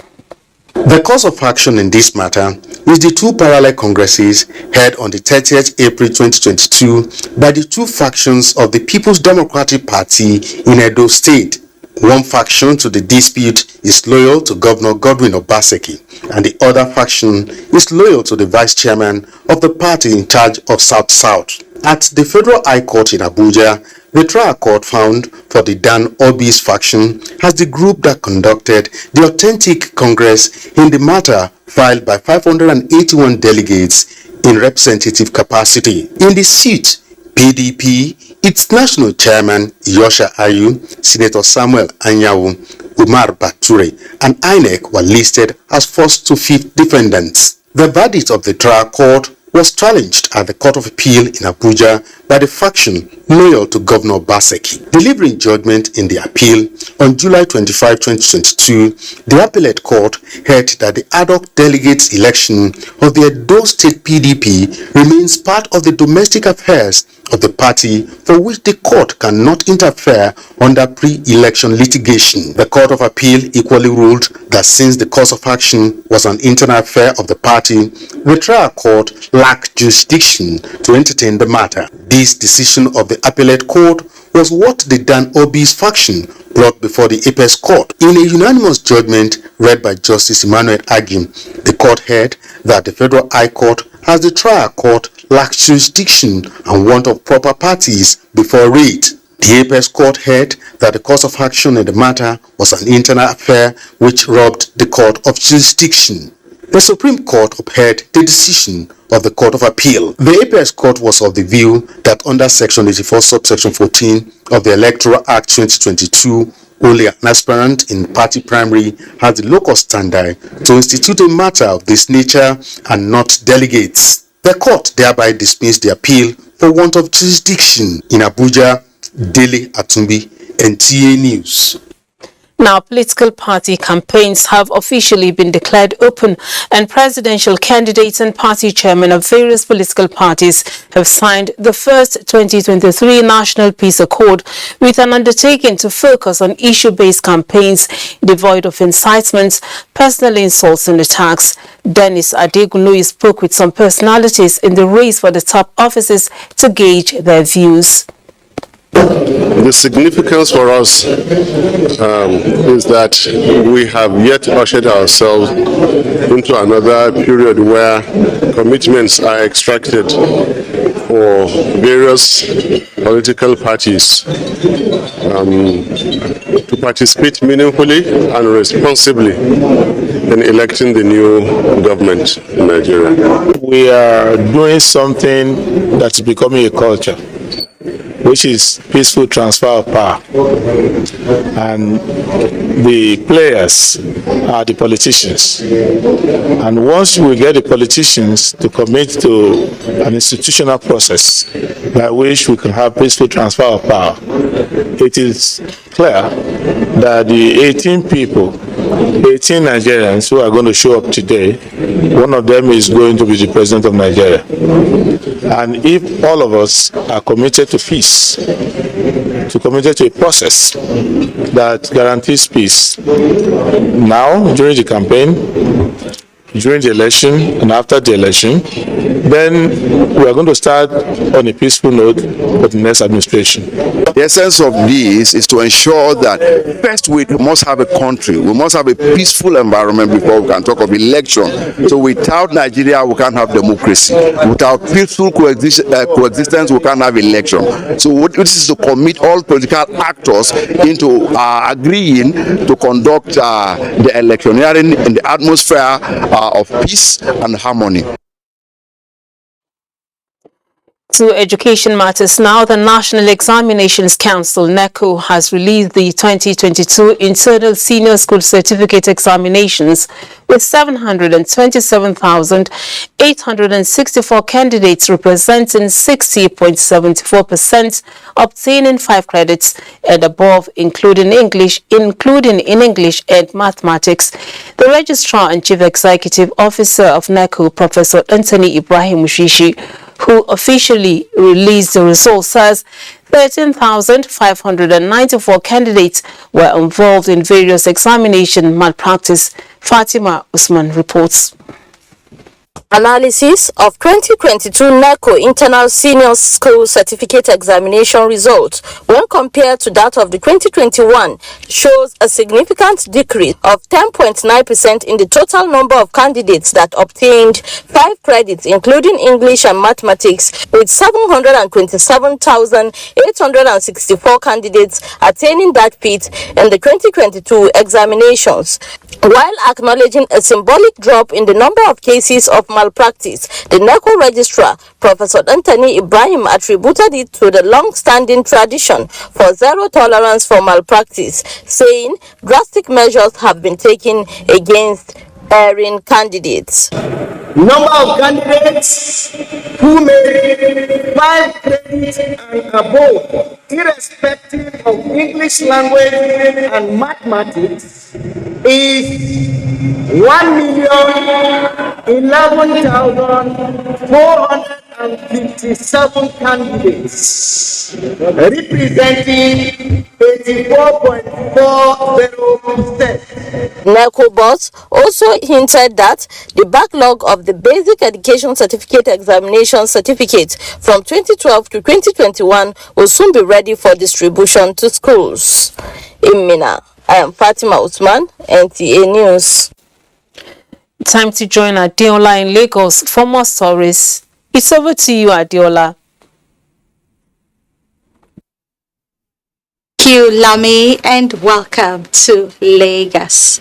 The cause of action in this matter is the two parallel congresses held on the 30th April 2022 by the two factions of the People's Democratic Party in Edo State. One faction to the dispute is loyal to Governor Godwin Obaseki, and the other faction is loyal to the vice chairman of the party in charge of South-South. At the Federal High Court in Abuja, the trial court found for the Dan Obi's faction as the group that conducted the authentic Congress in the matter filed by 581 delegates in representative capacity. In the suit, PDP, its national chairman Yosha Ayu, Senator Samuel Anyawu, Umar Bature, and INEC were listed as first to fifth defendants. The verdict of the trial court was challenged at the Court of Appeal in Abuja by the faction loyal to Governor Baseki. Delivering judgment in the appeal on July 25, 2022, the appellate court held that the ad hoc delegates election of the Edo State PDP remains part of the domestic affairs of the party, for which the court cannot interfere under pre-election litigation. The Court of Appeal equally ruled that since the course of action was an internal affair of the party, the trial court lacked jurisdiction to entertain the matter. This decision of the appellate court was what the Dan Obi's faction brought before the Apex Court. In a unanimous judgment read by Justice Emmanuel Agim, the court held that the Federal High Court, as the trial court, lacks jurisdiction and want of proper parties before it. The Apex Court held that the course of action in the matter was an internal affair which robbed the court of jurisdiction. The Supreme Court upheld the decision of the Court of Appeal. The Apex Court was of the view that under Section 84, subsection 14 of the Electoral Act 2022, only an aspirant in party primary has the locus standi to institute a matter of this nature and not delegates. The court thereby dismissed the appeal for want of jurisdiction. In Abuja, Dele Atumbi, NTA News. Now, political party campaigns have officially been declared open, and presidential candidates and party chairmen of various political parties have signed the first 2023 National Peace Accord with an undertaking to focus on issue-based campaigns devoid of incitements, personal insults and attacks. Dennis Adegunloyi spoke with some personalities in the race for the top offices to gauge their views. The significance for us is that we have yet ushered ourselves into another period where commitments are extracted for various political parties to participate meaningfully and responsibly in electing the new government in Nigeria. We are doing something that's becoming a culture, which is peaceful transfer of power. And the players are the politicians. And once we get the politicians to commit to an institutional process by which we can have peaceful transfer of power, it is clear that the 18 people, 18 Nigerians who are going to show up today, one of them is going to be the president of Nigeria. And if all of us are committed to peace, committed to a process that guarantees peace, now, during the campaign, during the election and after the election, then we are going to start on a peaceful note for the next administration. The essence of this is to ensure that first we must have a country, we must have a peaceful environment before we can talk of election. So without Nigeria, we can't have democracy. Without peaceful coexistence, we can't have election. So this is to commit all political actors into agreeing to conduct the electioneering in the atmosphere of peace and harmony. To education matters now, the National Examinations Council, NECO, has released the 2022 Internal Senior School Certificate Examinations with 727,864 candidates representing 60.74%, obtaining 5 credits and above, including in English and mathematics. The Registrar and Chief Executive Officer of NECO, Professor Anthony Ibrahim Mushishi, who officially released the results, says 13,594 candidates were involved in various examination malpractice. Fatima Usman reports. Analysis of 2022 NECO Internal Senior School Certificate Examination results when compared to that of the 2021 shows a significant decrease of 10.9% in the total number of candidates that obtained 5 credits, including English and mathematics, with 727,864 candidates attaining that feat in the 2022 examinations, while acknowledging a symbolic drop in the number of cases of of malpractice, the NECO registrar, Professor Dantani Ibrahim, attributed it to the long-standing tradition for zero tolerance for malpractice, saying drastic measures have been taken against erring candidates. Number of candidates who made 5 credits and above, irrespective of English language and mathematics, is 1,011,457 candidates, representing 84.40%. NECO boss also hinted that the backlog of the Basic Education Certificate Examination certificate from 2012 to 2021 will soon be ready for distribution to schools. In Mina, I am Fatima Usman, NTA News. Time to join Adeola in Lagos for more stories. It's over to you, Adeola. Thank you, Lami, and welcome to Lagos.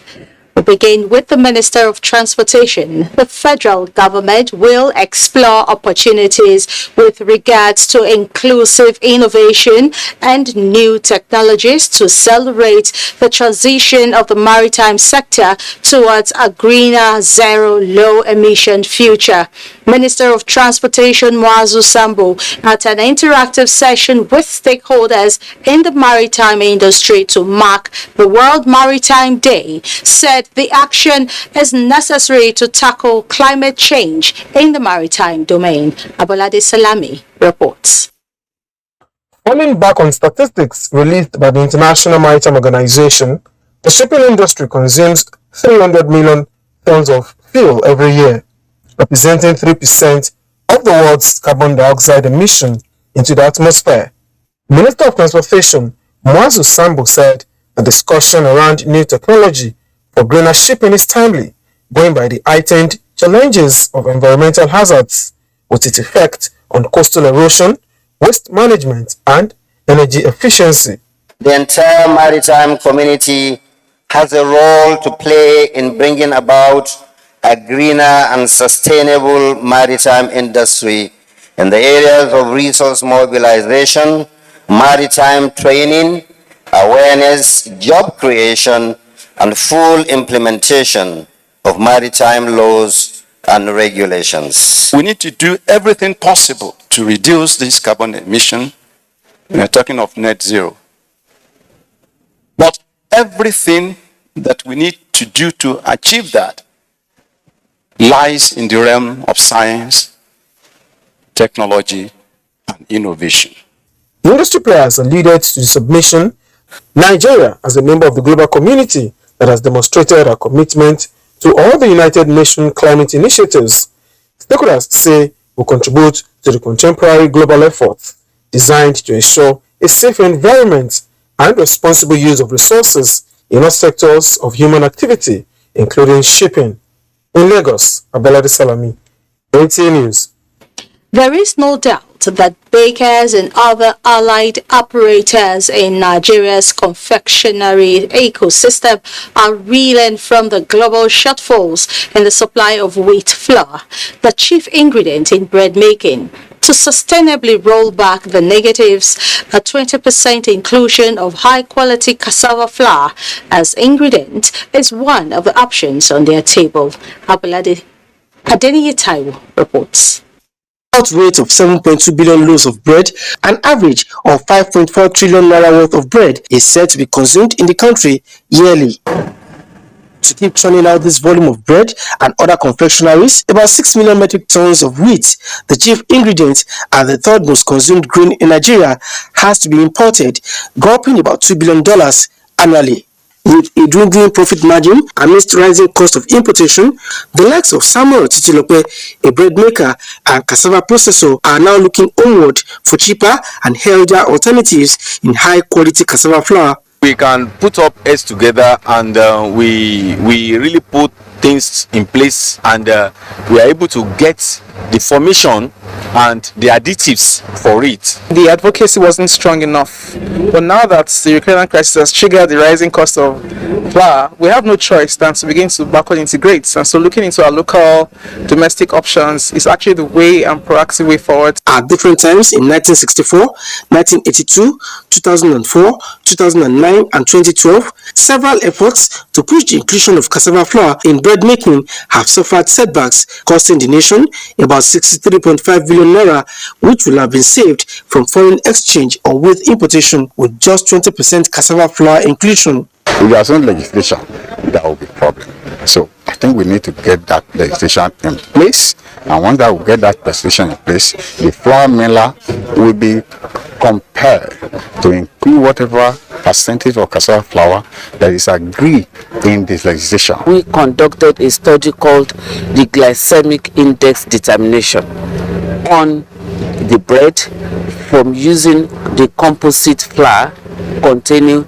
We begin with the Minister of Transportation. The federal government will explore opportunities with regards to inclusive innovation and new technologies to accelerate the transition of the maritime sector towards a greener, zero, low-emission future. Minister of Transportation Muazu Sambo, at an interactive session with stakeholders in the maritime industry to mark the World Maritime Day, said the action is necessary to tackle climate change in the maritime domain. Abolade Salami reports. Falling back on statistics released by the International Maritime Organization, the shipping industry consumes 300 million tons of fuel every year, representing 3% of the world's carbon dioxide emission into the atmosphere. Minister of Transportation Muazu Sambo said the discussion around new technology for greener shipping is timely, going by the heightened challenges of environmental hazards with its effect on coastal erosion, waste management, and energy efficiency. The entire maritime community has a role to play in bringing about a greener and sustainable maritime industry in the areas of resource mobilization, maritime training, awareness, job creation, and full implementation of maritime laws and regulations. We need to do everything possible to reduce this carbon emission. We are talking of net zero. But everything that we need to do to achieve that lies in the realm of science, technology, and innovation. Industry players alluded to the submission. Nigeria, as a member of the global community that has demonstrated a commitment to all the United Nations climate initiatives, stakeholders say will contribute to the contemporary global efforts designed to ensure a safe environment and responsible use of resources in all sectors of human activity, including shipping. In Lagos, Abolade Salami, NTA News. There is no doubt that bakers and other allied operators in Nigeria's confectionery ecosystem are reeling from the global shortfalls in the supply of wheat flour, the chief ingredient in bread making. To sustainably roll back the negatives, a 20% inclusion of high-quality cassava flour as ingredient is one of the options on their table. Abolade Adeniyi Taiwo reports. Rate of 7.2 billion loaves of bread, an average of 5.4 trillion naira worth of bread is said to be consumed in the country yearly. To keep churning out this volume of bread and other confectionaries, about 6 million metric tons of wheat, the chief ingredient and the third most consumed grain in Nigeria, has to be imported, gulping about $2 billion annually. With a dwindling profit margin amidst rising cost of importation, the likes of Samuel Titilope, a bread maker and cassava processor, are now looking onward for cheaper and healthier alternatives in high-quality cassava flour. We can put up heads together and we really put things in place, and we are able to get the formation and the additives for it. The advocacy wasn't strong enough, but now that the Ukrainian crisis has triggered the rising cost of flour, we have no choice than to begin to backward integrate, and so looking into our local domestic options is actually the way and proactive way forward. At different times in 1964, 1982, 2004, 2009 and 2012, several efforts to push the inclusion of cassava flour in bread making have suffered setbacks, costing the nation about 63.5 billion naira, which will have been saved from foreign exchange or wheat importation with just 20% cassava flour inclusion. If there is no legislation, that will be a problem. So I think we need to get that legislation in place, and once that we get that legislation in place, the flour miller will be compelled to include whatever percentage of cassava flour that is agreed in this legislation. We conducted a study called the glycemic index determination on the bread from using the composite flour containing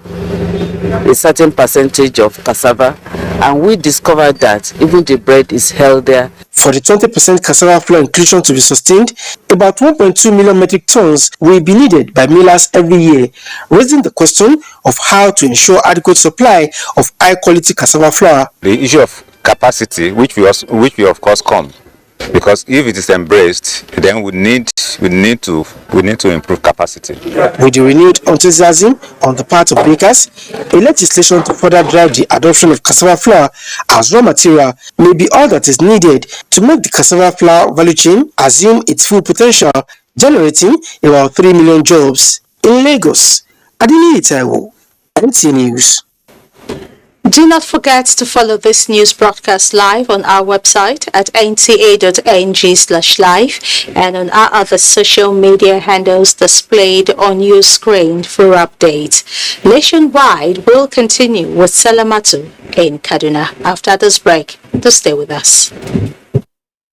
a certain percentage of cassava, and we discovered that even the bread is healthier. For the 20% cassava flour inclusion to be sustained, about 1.2 million metric tons will be needed by millers every year, raising the question of how to ensure adequate supply of high-quality cassava flour. The issue of capacity, which we of course come, because if it is embraced, then we need to improve capacity. With the renewed enthusiasm on the part of bakers, a legislation to further drive the adoption of cassava flour as raw material may be all that is needed to make the cassava flour value chain assume its full potential, generating about 3 million jobs. In Lagos, Adini Itaiwo, NTA News. Do not forget to follow this news broadcast live on our website at nta.ng/live and on our other social media handles displayed on your screen for updates. Nationwide will continue with Salamatu in Kaduna after this break. To stay with us.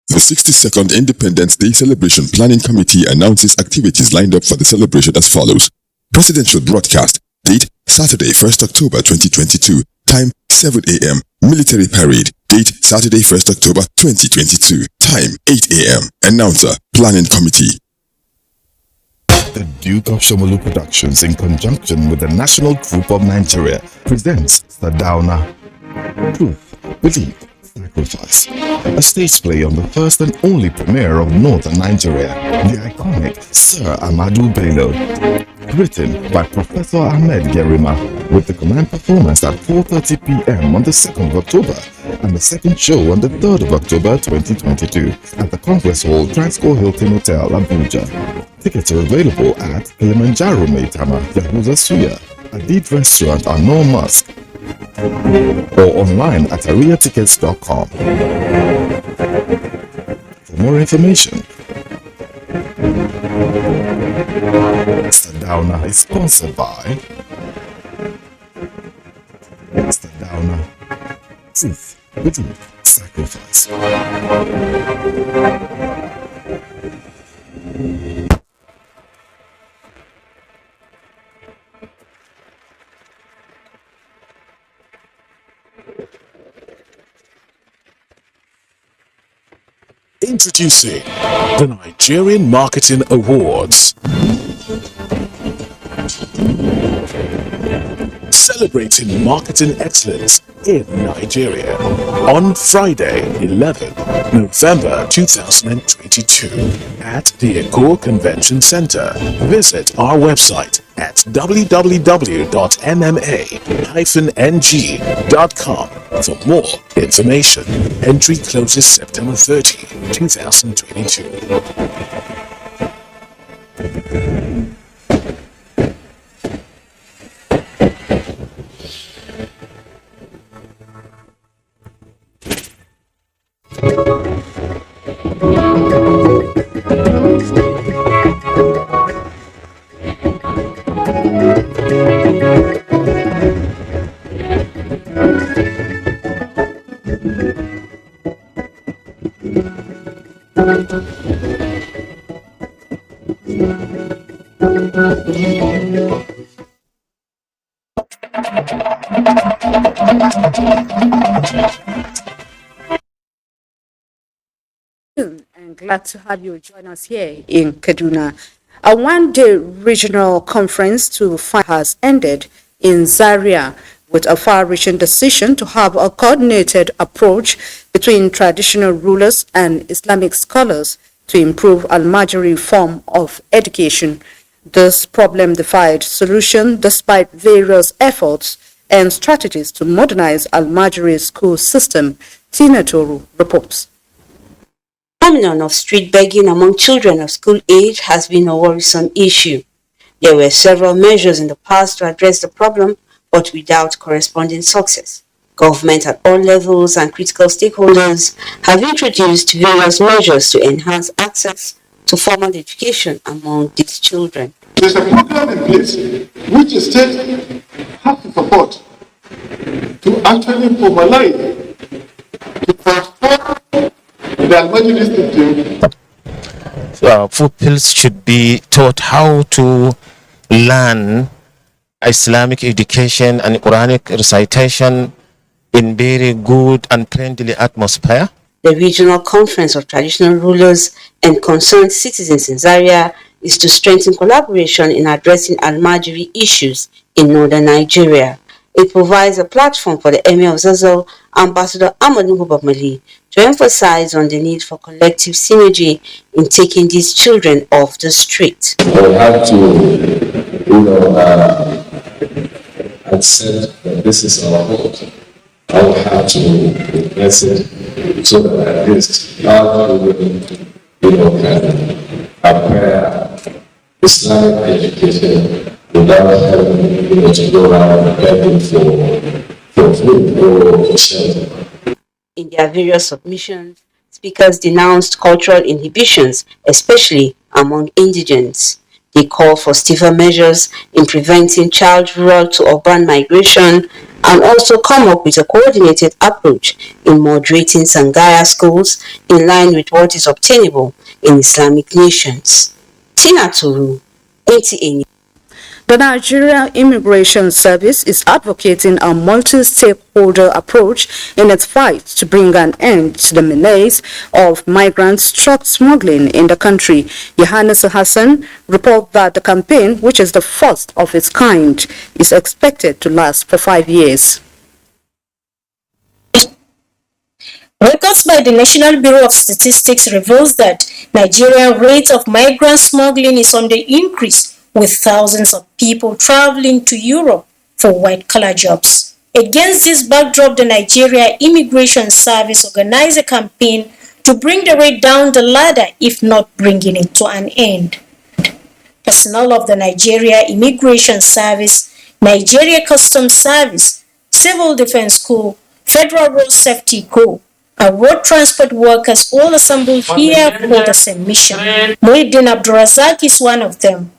The 62nd Independence Day Celebration Planning Committee announces activities lined up for the celebration as follows. Presidential broadcast. Date Saturday, 1st October 2022. Time 7 a.m. Military parade. Date Saturday, 1st October 2022. Time 8 a.m. Announcer Planning Committee. The Duke of Shomolu Productions, in conjunction with the National Group of Nigeria, presents Sadauna. Truth, Belief, Sacrifice. A stage play on the first and only premiere of Northern Nigeria, the iconic Sir Amadu Bello. Written by Professor Ahmed Gerima, with the command performance at 4:30 p.m. on the 2nd of October and the second show on the 3rd of October 2022 at the Congress Hall, Transcorp Hilton Hotel, Abuja. Tickets are available at Kilimanjaro Maitama, Yahuza Suya, Adid Restaurant, Anor Mosque, or online at ariatickets.com. For more information, Sadauna is sponsored by Sadauna. Truth, Belief, Sacrifice. Introducing the Nigerian Marketing Awards. Celebrating marketing excellence in Nigeria on Friday, 11 November 2022 at the Eko Convention Center. Visit our website at www.mma-ng.com for more information. Entry closes September 30, 2022. Glad to have you join us here in Kaduna. A one-day regional conference to find has ended in Zaria with a far-reaching decision to have a coordinated approach between traditional rulers and Islamic scholars to improve Al-Majri form of education. This problem-defied solution despite various efforts and strategies to modernize Al-Majri school system. Tina Toru reports. The phenomenon of street begging among children of school age has been a worrisome issue. There were several measures in the past to address the problem, but without corresponding success. Government at all levels and critical stakeholders have introduced various measures to enhance access to formal education among these children. There's a program in place which the state has to support to actually formalize, to transform the Al-Majri system. Pupils should be taught how to learn Islamic education and Quranic recitation in very good and friendly atmosphere. The regional conference of traditional rulers and concerned citizens in Zaria is to strengthen collaboration in addressing Al-Majri issues in northern Nigeria. It provides a platform for the Emir of Zazzau, Ambassador Ahmad Nuhu Mali, to emphasize on the need for collective synergy in taking these children off the street. We have to, accept that this is our fault. I will have to address it so that at least our children, can acquire Islamic education without having to go around begging for food or shelter. In their various submissions, speakers denounced cultural inhibitions, especially among indigents. They call for stiffer measures in preventing child rural to urban migration and also come up with a coordinated approach in moderating Sangaya schools in line with what is obtainable in Islamic nations. Tina Turu, NTA. The Nigerian Immigration Service is advocating a multi-stakeholder approach in its fight to bring an end to the menace of migrant drug smuggling in the country. Yohannes Hassan reports that the campaign, which is the first of its kind, is expected to last for 5 years. Records by the National Bureau of Statistics reveals that Nigerian rate of migrant smuggling is on the increase, with thousands of people traveling to Europe for white-collar jobs. Against this backdrop, the Nigeria Immigration Service organized a campaign to bring the rate down the ladder, if not bringing it to an end. Personnel of the Nigeria Immigration Service, Nigeria Customs Service, Civil Defense Corps, Federal Road Safety Corps, and road transport workers all assembled here for the same mission. Muhyiddin Abdurazak is one of them.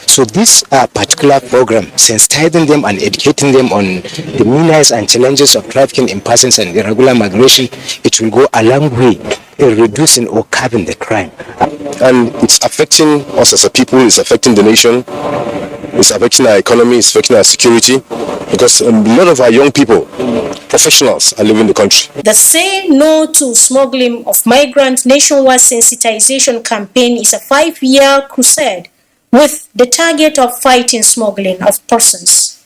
So this particular program, sensitizing them and educating them on the menace and challenges of trafficking in persons and irregular migration, it will go a long way in reducing or curbing the crime. And it's affecting us as a people, it's affecting the nation, it's affecting our economy, it's affecting our security, because a lot of our young people, professionals, are leaving the country. The Say No to Smuggling of Migrants nationwide sensitization campaign is a 5-year crusade with the target of fighting smuggling of persons.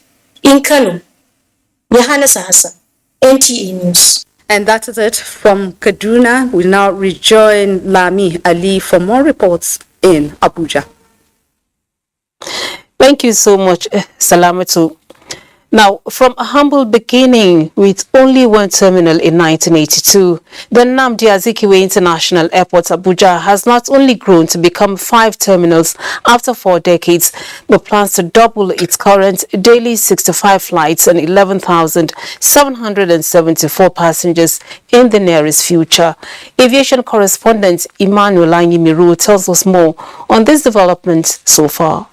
In Kano, Yohannes Hassan, NTA News. And that is it from Kaduna. We now rejoin Lami Ali for more reports in Abuja. Thank you so much, Salamatu. Now, from a humble beginning with only one terminal in 1982, the Nnamdi Azikiwe International Airport, Abuja, has not only grown to become 5 terminals after 4 decades, but plans to double its current daily 65 flights and 11,774 passengers in the nearest future. Aviation correspondent Emmanuel Anyimiru tells us more on this development so far.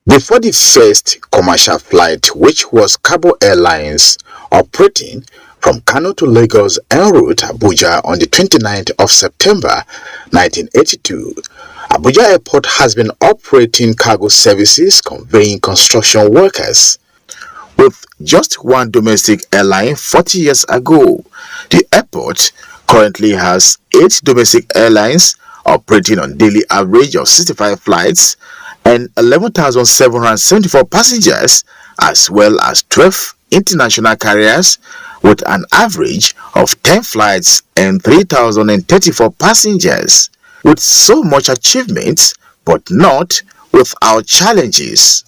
The 41st commercial flight, which was Cabo Airlines operating from Kano to Lagos en route Abuja on the 29th of September 1982, Abuja Airport has been operating cargo services conveying construction workers. With just one domestic airline 40 years ago, the airport currently has 8 domestic airlines operating on daily average of 65 flights and 11,774 passengers, as well as 12 international carriers with an average of 10 flights and 3,034 passengers. With so much achievements, but not without challenges.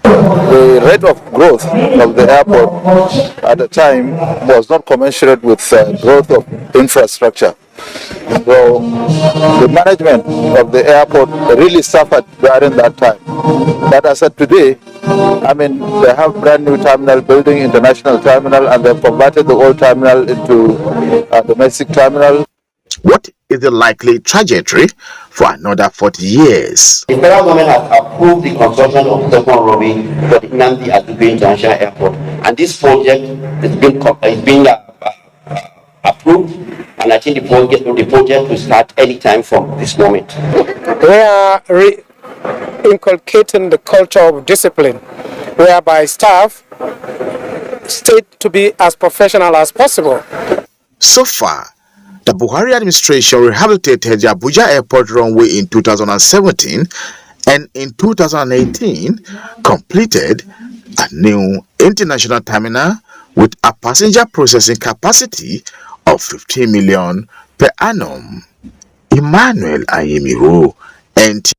The rate of growth of the airport at the time was not commensurate with growth of infrastructure. So the management of the airport really suffered during that time. But as of today, I mean, they have brand new terminal building, international terminal, and they've converted the old terminal into a domestic terminal. What is the likely trajectory for another 40 years? The federal government has approved the construction of second runway for the Nnamdi Azikiwe International Airport, and this project is being approved, and I think the project will start anytime from this moment. We are inculcating the culture of discipline, whereby staff stay to be as professional as possible. So far, the Buhari administration rehabilitated the Abuja airport runway in 2017 and in 2018 completed a new international terminal with a passenger processing capacity of 15 million per annum. Emmanuel Ayemiro, NTA.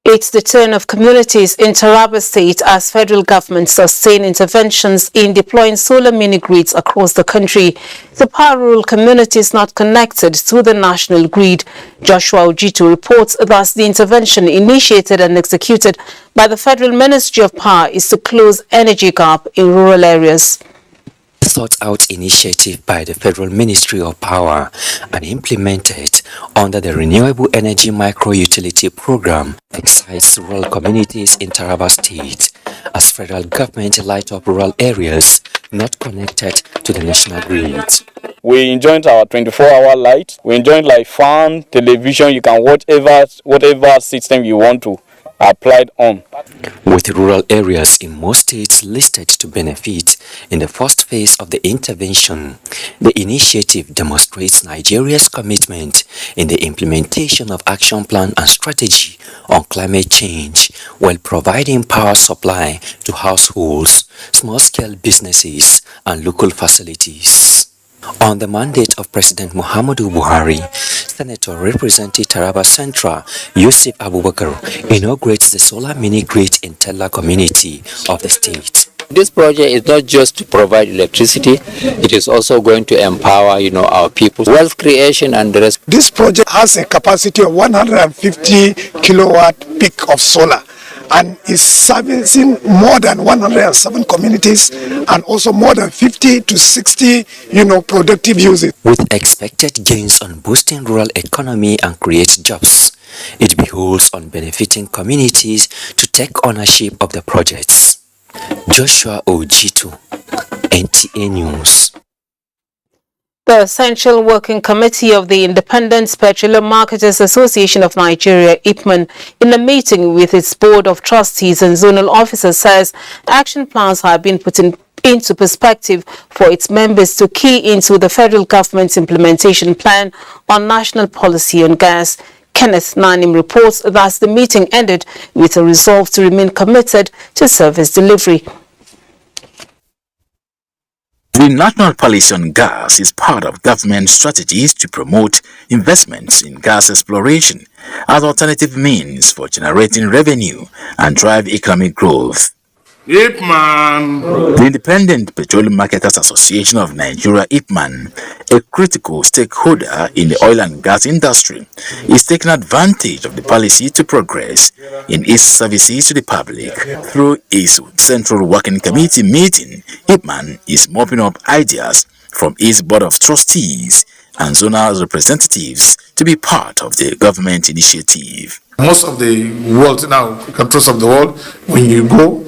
It's the turn of communities in Taraba State as federal government sustain interventions in deploying solar mini-grids across the country to power rural communities not connected to the national grid. Joshua Ojito reports that the intervention initiated and executed by the Federal Ministry of Power is to close energy gap in rural areas. Thought-out initiative by the Federal Ministry of Power and implemented under the Renewable Energy Micro-Utility Program excites rural communities in Taraba State as federal government light up rural areas not connected to the national grid. We enjoyed our 24-hour light. We enjoyed like fan, television. You can watch whatever system you want to applied on. With rural areas in most states listed to benefit in the first phase of the intervention, the initiative demonstrates Nigeria's commitment in the implementation of action plan and strategy on climate change while providing power supply to households, small-scale businesses and local facilities. On the mandate of President Muhammadu Buhari, Senator representing Taraba Central, Yusuf Abubakar, inaugurates the solar mini-grid in Tella community of the state. This project is not just to provide electricity, it is also going to empower, our people. Wealth creation and the rest. This project has a capacity of 150 kilowatt peak of solar, and is servicing more than 107 communities and also more than 50 to 60, productive uses. With expected gains on boosting rural economy and create jobs, it behoves on benefiting communities to take ownership of the projects. Joshua Ojito, NTA News. The Central Working Committee of the Independent Petroleum Marketers Association of Nigeria, IPMAN, in a meeting with its Board of Trustees and Zonal Officers, says action plans have been put into perspective for its members to key into the federal government's implementation plan on national policy on gas. Kenneth Nanim reports that the meeting ended with a resolve to remain committed to service delivery. The national policy on gas is part of government strategies to promote investments in gas exploration as alternative means for generating revenue and drive economic growth. IPMAN. The Independent Petroleum Marketers Association of Nigeria, IPMAN, a critical stakeholder in the oil and gas industry, is taking advantage of the policy to progress in its services to the public. Through its Central Working Committee meeting, IPMAN is mopping up ideas from its Board of Trustees and zonal representatives to be part of the government initiative. Most of the world now, countries of the world, when you go,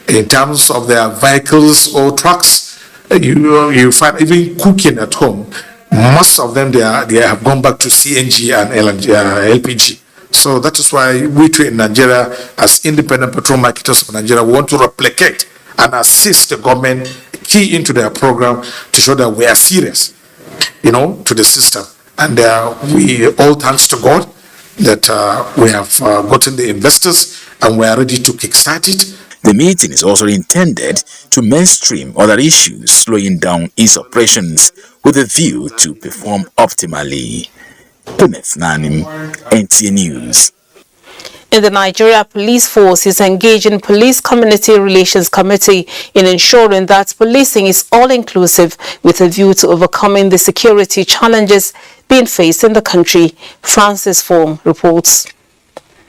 in terms of their vehicles or trucks, you find even cooking at home, most of them they have gone back to CNG and LPG. So that is why we too in Nigeria, as independent petrol marketers of Nigeria, want to replicate and assist the government key into their program to show that we are serious to the system. And we all thanks to God that we have gotten the investors and we are ready to kickstart it. The meeting is also intended to mainstream other issues, slowing down its operations with a view to perform optimally. Kenneth Nanim, NTA News. In the Nigeria Police Force is engaging Police Community Relations Committee in ensuring that policing is all-inclusive with a view to overcoming the security challenges being faced in the country. Francis Form reports.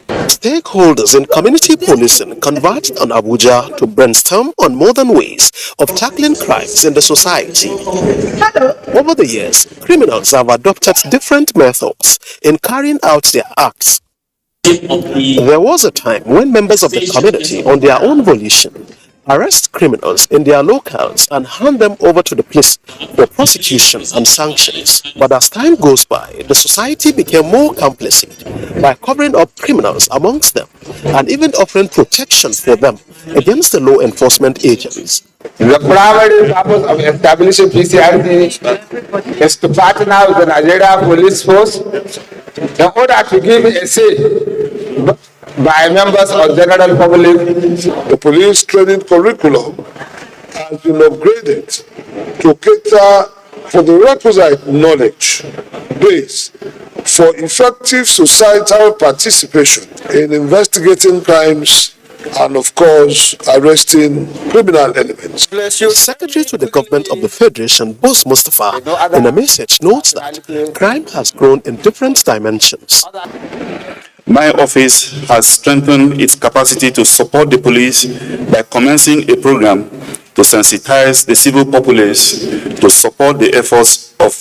Stakeholders in community policing converged on Abuja to brainstorm on modern ways of tackling crimes in the society. Over the years, criminals have adopted different methods in carrying out their acts. There was a time when members of the community, on their own volition, arrest criminals in their locales and hand them over to the police for prosecution and sanctions. But as time goes by, the society became more complicit by covering up criminals amongst them and even offering protection for them against the law enforcement agents. The primary purpose of establishing PCRD is to partner with the Nigerian Police Force in order to give a say by members of the general public. The police training curriculum has been upgraded to cater for the requisite knowledge base for effective societal participation in investigating crimes and, of course, arresting criminal elements. Secretary to the Government of the Federation, Boss Mustafa, in a message notes that crime has grown in different dimensions. My office has strengthened its capacity to support the police by commencing a program to sensitize the civil populace to support the efforts of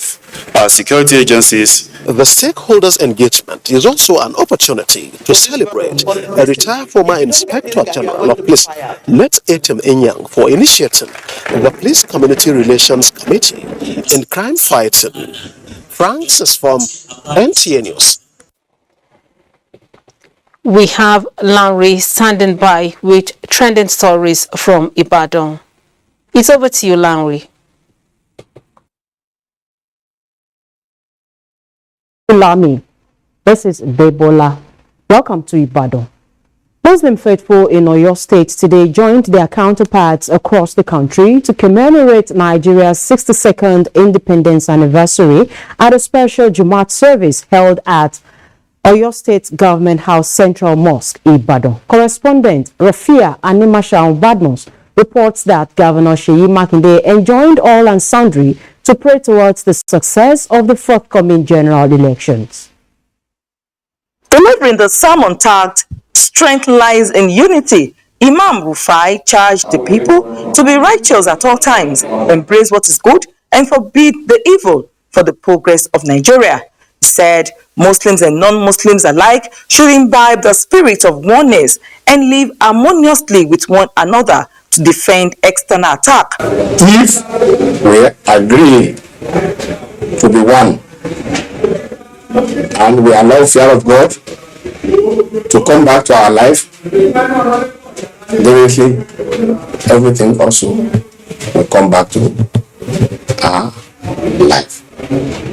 our security agencies. The stakeholders' engagement is also an opportunity to celebrate a retired former Inspector General of Police, Let Etim Enyang, for initiating the Police Community Relations Committee in crime fighting. Francis from NTA News. We have Lanre standing by with trending stories from Ibadan. It's over to you, Lanre. Lami, this is Debola. Welcome to Ibadan. Muslim faithful in Oyo State today joined their counterparts across the country to commemorate Nigeria's 62nd independence anniversary at a special Jumat service held at Oyo State Government House Central Mosque, Ibadan. Correspondent Rafia Animasha Badmos reports that Governor Seyi Makinde enjoined all and sundry to pray towards the success of the forthcoming general elections. Delivering the sermon tagged "Strength Lies in Unity," Imam Rufai charged the people to be righteous at all times, embrace what is good, and forbid the evil for the progress of Nigeria. He said Muslims and non-Muslims alike should imbibe the spirit of oneness and live harmoniously with one another to defend external attack. If we agree to be one and we allow fear of God to come back to our life, definitely everything also will come back to our life.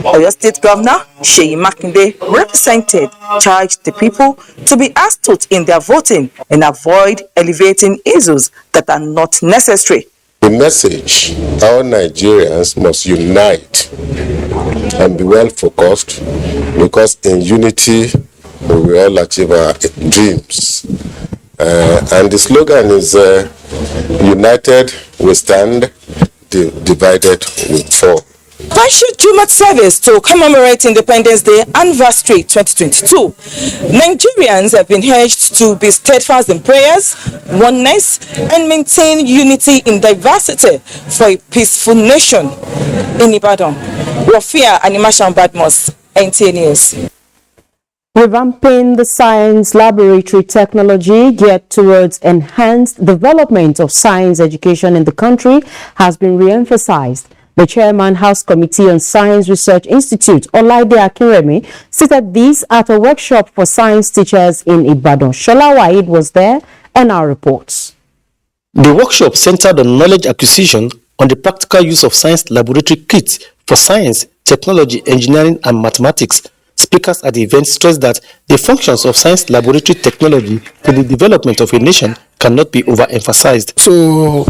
Oyo State Governor Seyi Makinde represented charged the people to be astute in their voting and avoid elevating issues that are not necessary. The message: all Nigerians must unite and be well focused, because in unity we will all achieve our dreams. And the slogan is united we stand, divided we fall. Partial Jumat service to commemorate Independence Day anniversary 2022. Nigerians have been urged to be steadfast in prayers, oneness, and maintain unity in diversity for a peaceful nation. In Ibadan, Rafia Animashan Badmos, NTA News. Revamping the science laboratory technology geared towards enhanced development of science education in the country has been re-emphasized. The chairman, House Committee on Science Research Institute, Olaide Akinremi, stated this at a workshop for science teachers in Ibadan. Shola Waid was there and our reports. The workshop centered on knowledge acquisition on the practical use of science laboratory kits for science, technology, engineering, and mathematics. Speakers at the event stressed that the functions of science laboratory technology to the development of a nation cannot be overemphasized. To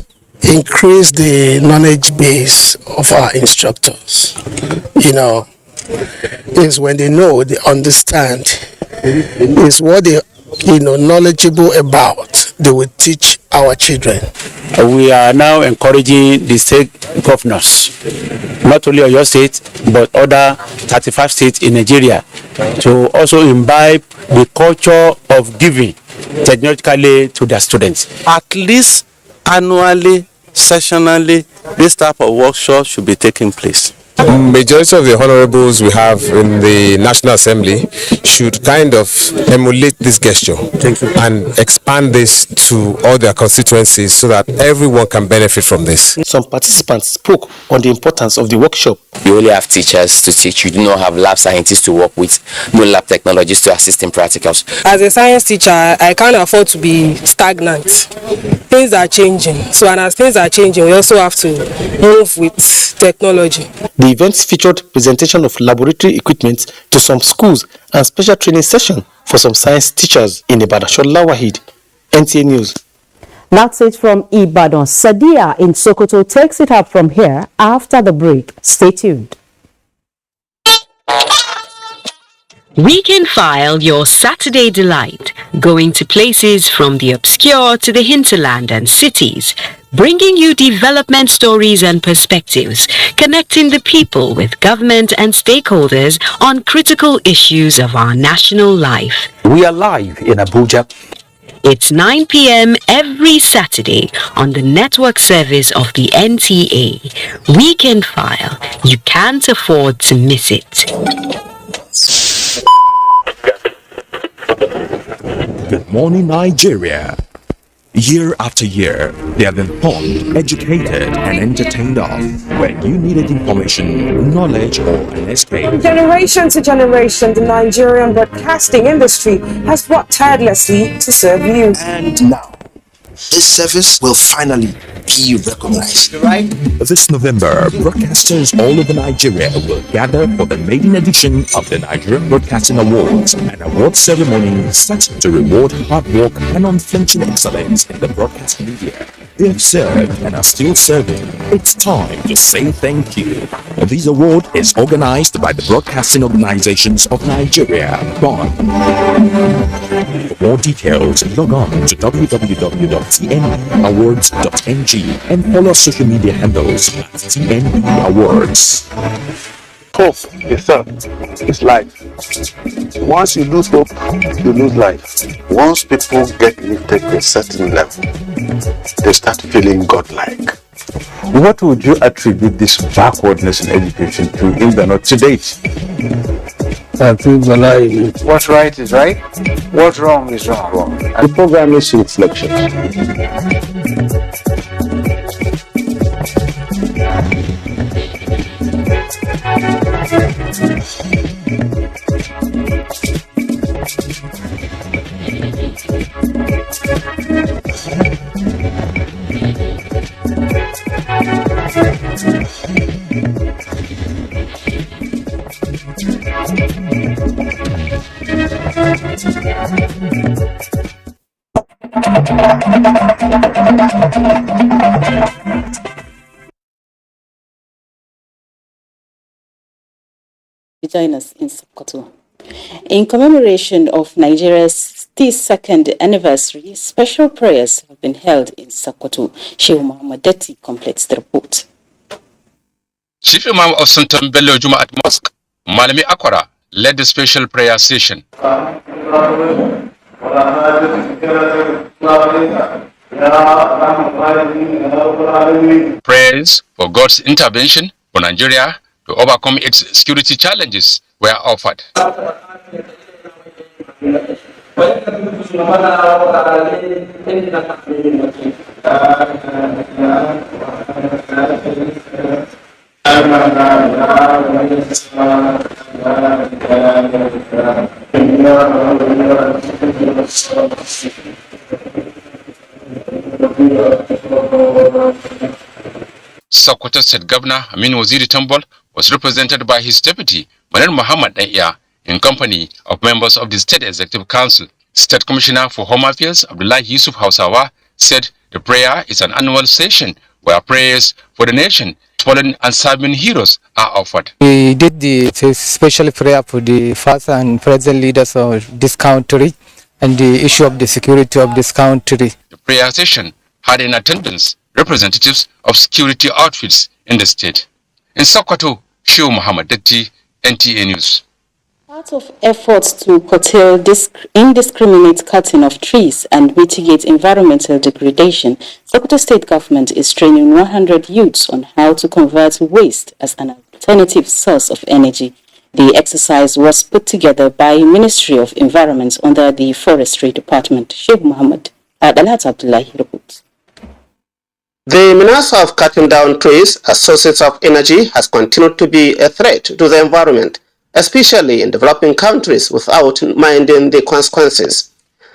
increase the knowledge base of our instructors, is when they know, they understand, is what they knowledgeable about, they will teach our children. We are now encouraging the state governors, not only Oyo State, but other 35 states in Nigeria, to also imbibe the culture of giving technologically to their students. At least annually, sessionally, this type of workshop should be taking place. Majority of the honorables we have in the National Assembly should kind of emulate this gesture and expand this to all their constituencies so that everyone can benefit from this. Some participants spoke on the importance of the workshop. You only have teachers to teach, you do not have lab scientists to work with, no lab technologists to assist in practicals. As a science teacher, I can't afford to be stagnant. Things are changing, so and as things are changing, we also have to move with technology. The events featured presentation of laboratory equipment to some schools and special training session for some science teachers in Ibadan. Shola Wahid, NTA News. That's it from Ibadan. Sadia in Sokoto takes it up from here after the break. Stay tuned. Weekend File, your Saturday delight, going to places from the obscure to the hinterland and cities, bringing you development stories and perspectives, connecting the people with government and stakeholders on critical issues of our national life. We are live in Abuja. It's 9 p.m. every Saturday on the network service of the NTA. Weekend File, you can't afford to miss it. Good morning, Nigeria. Year after year, they have been informed, educated, and entertained of when you needed information, knowledge, or an escape. From generation to generation, the Nigerian broadcasting industry has worked tirelessly to serve you. And now, this service will finally be recognized. Right? This November, broadcasters all over Nigeria will gather for the maiden edition of the Nigerian Broadcasting Awards, an award ceremony set to reward hard work and unflinching excellence in the broadcast media. They have served and are still serving. It's time to say thank you. This award is organized by the Broadcasting Organizations of Nigeria, BON. For more details, log on to www.tnawards.ng and follow social media handles at TNE Awards. Hope is life. Once you lose hope, you lose life. Once people get lifted to a certain level, they start feeling godlike. What would you attribute this backwardness in education to in the not to date? What's right is right, what's wrong is wrong. The program is reflection. Join us in Sokoto. In commemoration of Nigeria's 32nd anniversary, special prayers have been held in Sokoto. Sheikh Muhammad Detti completes the report. Chief Imam of Sultan Bello Jumaat Mosque, Malami Akwara, led the special prayer session. Prayers for God's intervention for Nigeria to overcome its security challenges were offered. Sokoto State Governor Amin Waziri Tambol was represented by his deputy, Manar Muhammad Daya, in company of members of the State Executive Council. State Commissioner for Home Affairs, Abdullah Yusuf Hausawa, said the prayer is an annual session where prayers for the nation, fallen and serving heroes are offered. We did the special prayer for the first and present leaders of this country and the issue of the security of this country. The prayer session had in attendance representatives of security outfits in the state. In Sokoto, Shehu Muhammad Datti, NTA News. Part of efforts to curtail indiscriminate cutting of trees and mitigate environmental degradation, Sokoto State Government is training 100 youths on how to convert waste as an alternative source of energy. The exercise was put together by Ministry of Environment under the Forestry Department. Sheikh Muhammad Adalat Abdullahi reports. The menace of cutting down trees as sources of energy has continued to be a threat to the environment, especially in developing countries, without minding the consequences.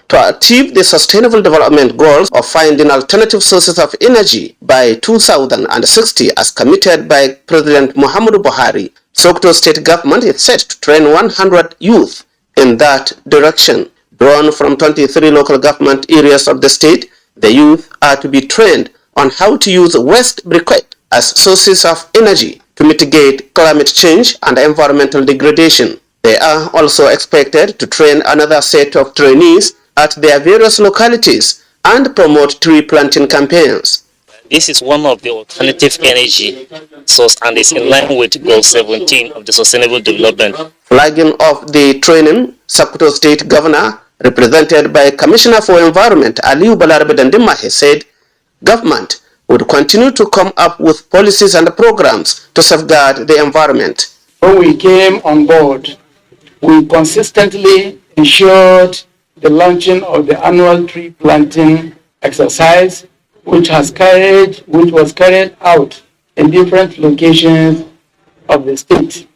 To achieve the Sustainable Development Goals of finding alternative sources of energy by 2060 as committed by President Muhammadu Buhari, Sokoto State Government is set to train 100 youth in that direction. Drawn from 23 local government areas of the state, the youth are to be trained on how to use waste briquette as sources of energy to mitigate climate change and environmental degradation. They are also expected to train another set of trainees at their various localities and promote tree planting campaigns. This is one of the alternative energy source and is in line with Goal 17 of the Sustainable Development. Flagging off the training, Sokoto State Governor, represented by Commissioner for Environment Aliu Balarabe Dandimahe, said government would continue to come up with policies and programs to safeguard the environment. When we came on board, we consistently ensured the launching of the annual tree planting exercise, which was carried out in different locations of the state.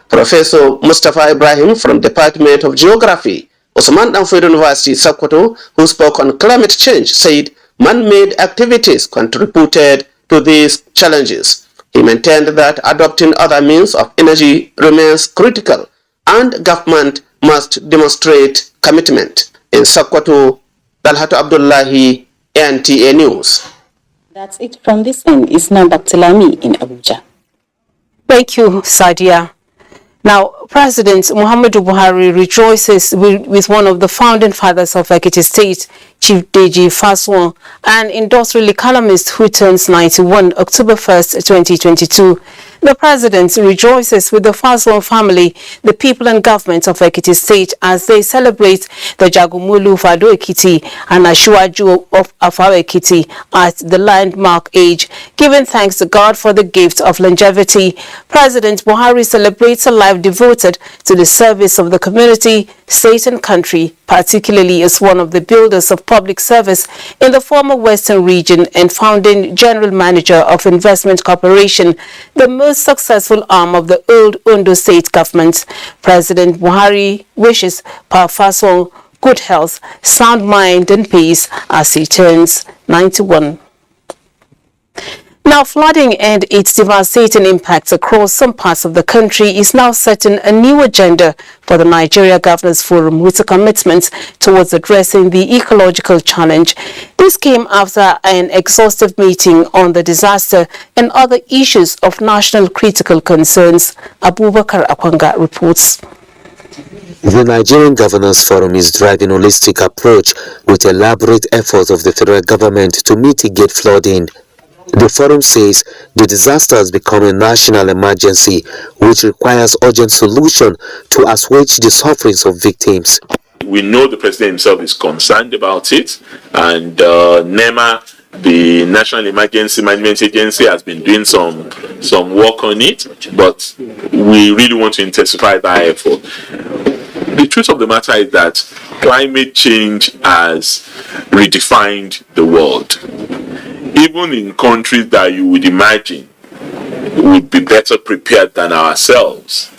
Professor Mustafa Ibrahim from Department of Geography, Osman Danfo University, Sokoto, who spoke on climate change, said man-made activities contributed to these challenges. He maintained that adopting other means of energy remains critical and government must demonstrate commitment. In Sokoto, Dalhatu Abdullahi, NTA News. That's it from this end. It's now back to Lami in Abuja. Thank you, Sadia. Now, President Muhammadu Buhari rejoices with one of the founding fathers of Ekiti State, Chief Deji Faswan, an industrial economist who turns 91 October 1st, 2022. The President rejoices with the Faswan family, the people and government of Ekiti State as they celebrate the Jagumulu Fado Ekiti and Ashuaju of Afar Ekiti at the landmark age, giving thanks to God for the gift of longevity. President Buhari celebrates a life devoted to the service of the community, state and country, particularly as one of the builders of public service in the former Western region and founding general manager of Investment Corporation, the most successful arm of the old Ondo state government. President Buhari wishes Pa Fasong good health, sound mind and peace as he turns 91. Now, flooding and its devastating impacts across some parts of the country is now setting a new agenda for the Nigeria Governors Forum with a commitment towards addressing the ecological challenge. This came after an exhaustive meeting on the disaster and other issues of national critical concerns. Abubakar Akwanga reports. The Nigerian Governors Forum is driving a holistic approach with elaborate efforts of the federal government to mitigate flooding. The forum says the disaster has become a national emergency which requires urgent solution to assuage the sufferings of victims. We know the president himself is concerned about it, and NEMA, the National Emergency Management Agency, has been doing some work on it, but we really want to intensify that effort. The truth of the matter is that climate change has redefined the world. Even in countries that you would imagine would be better prepared than ourselves.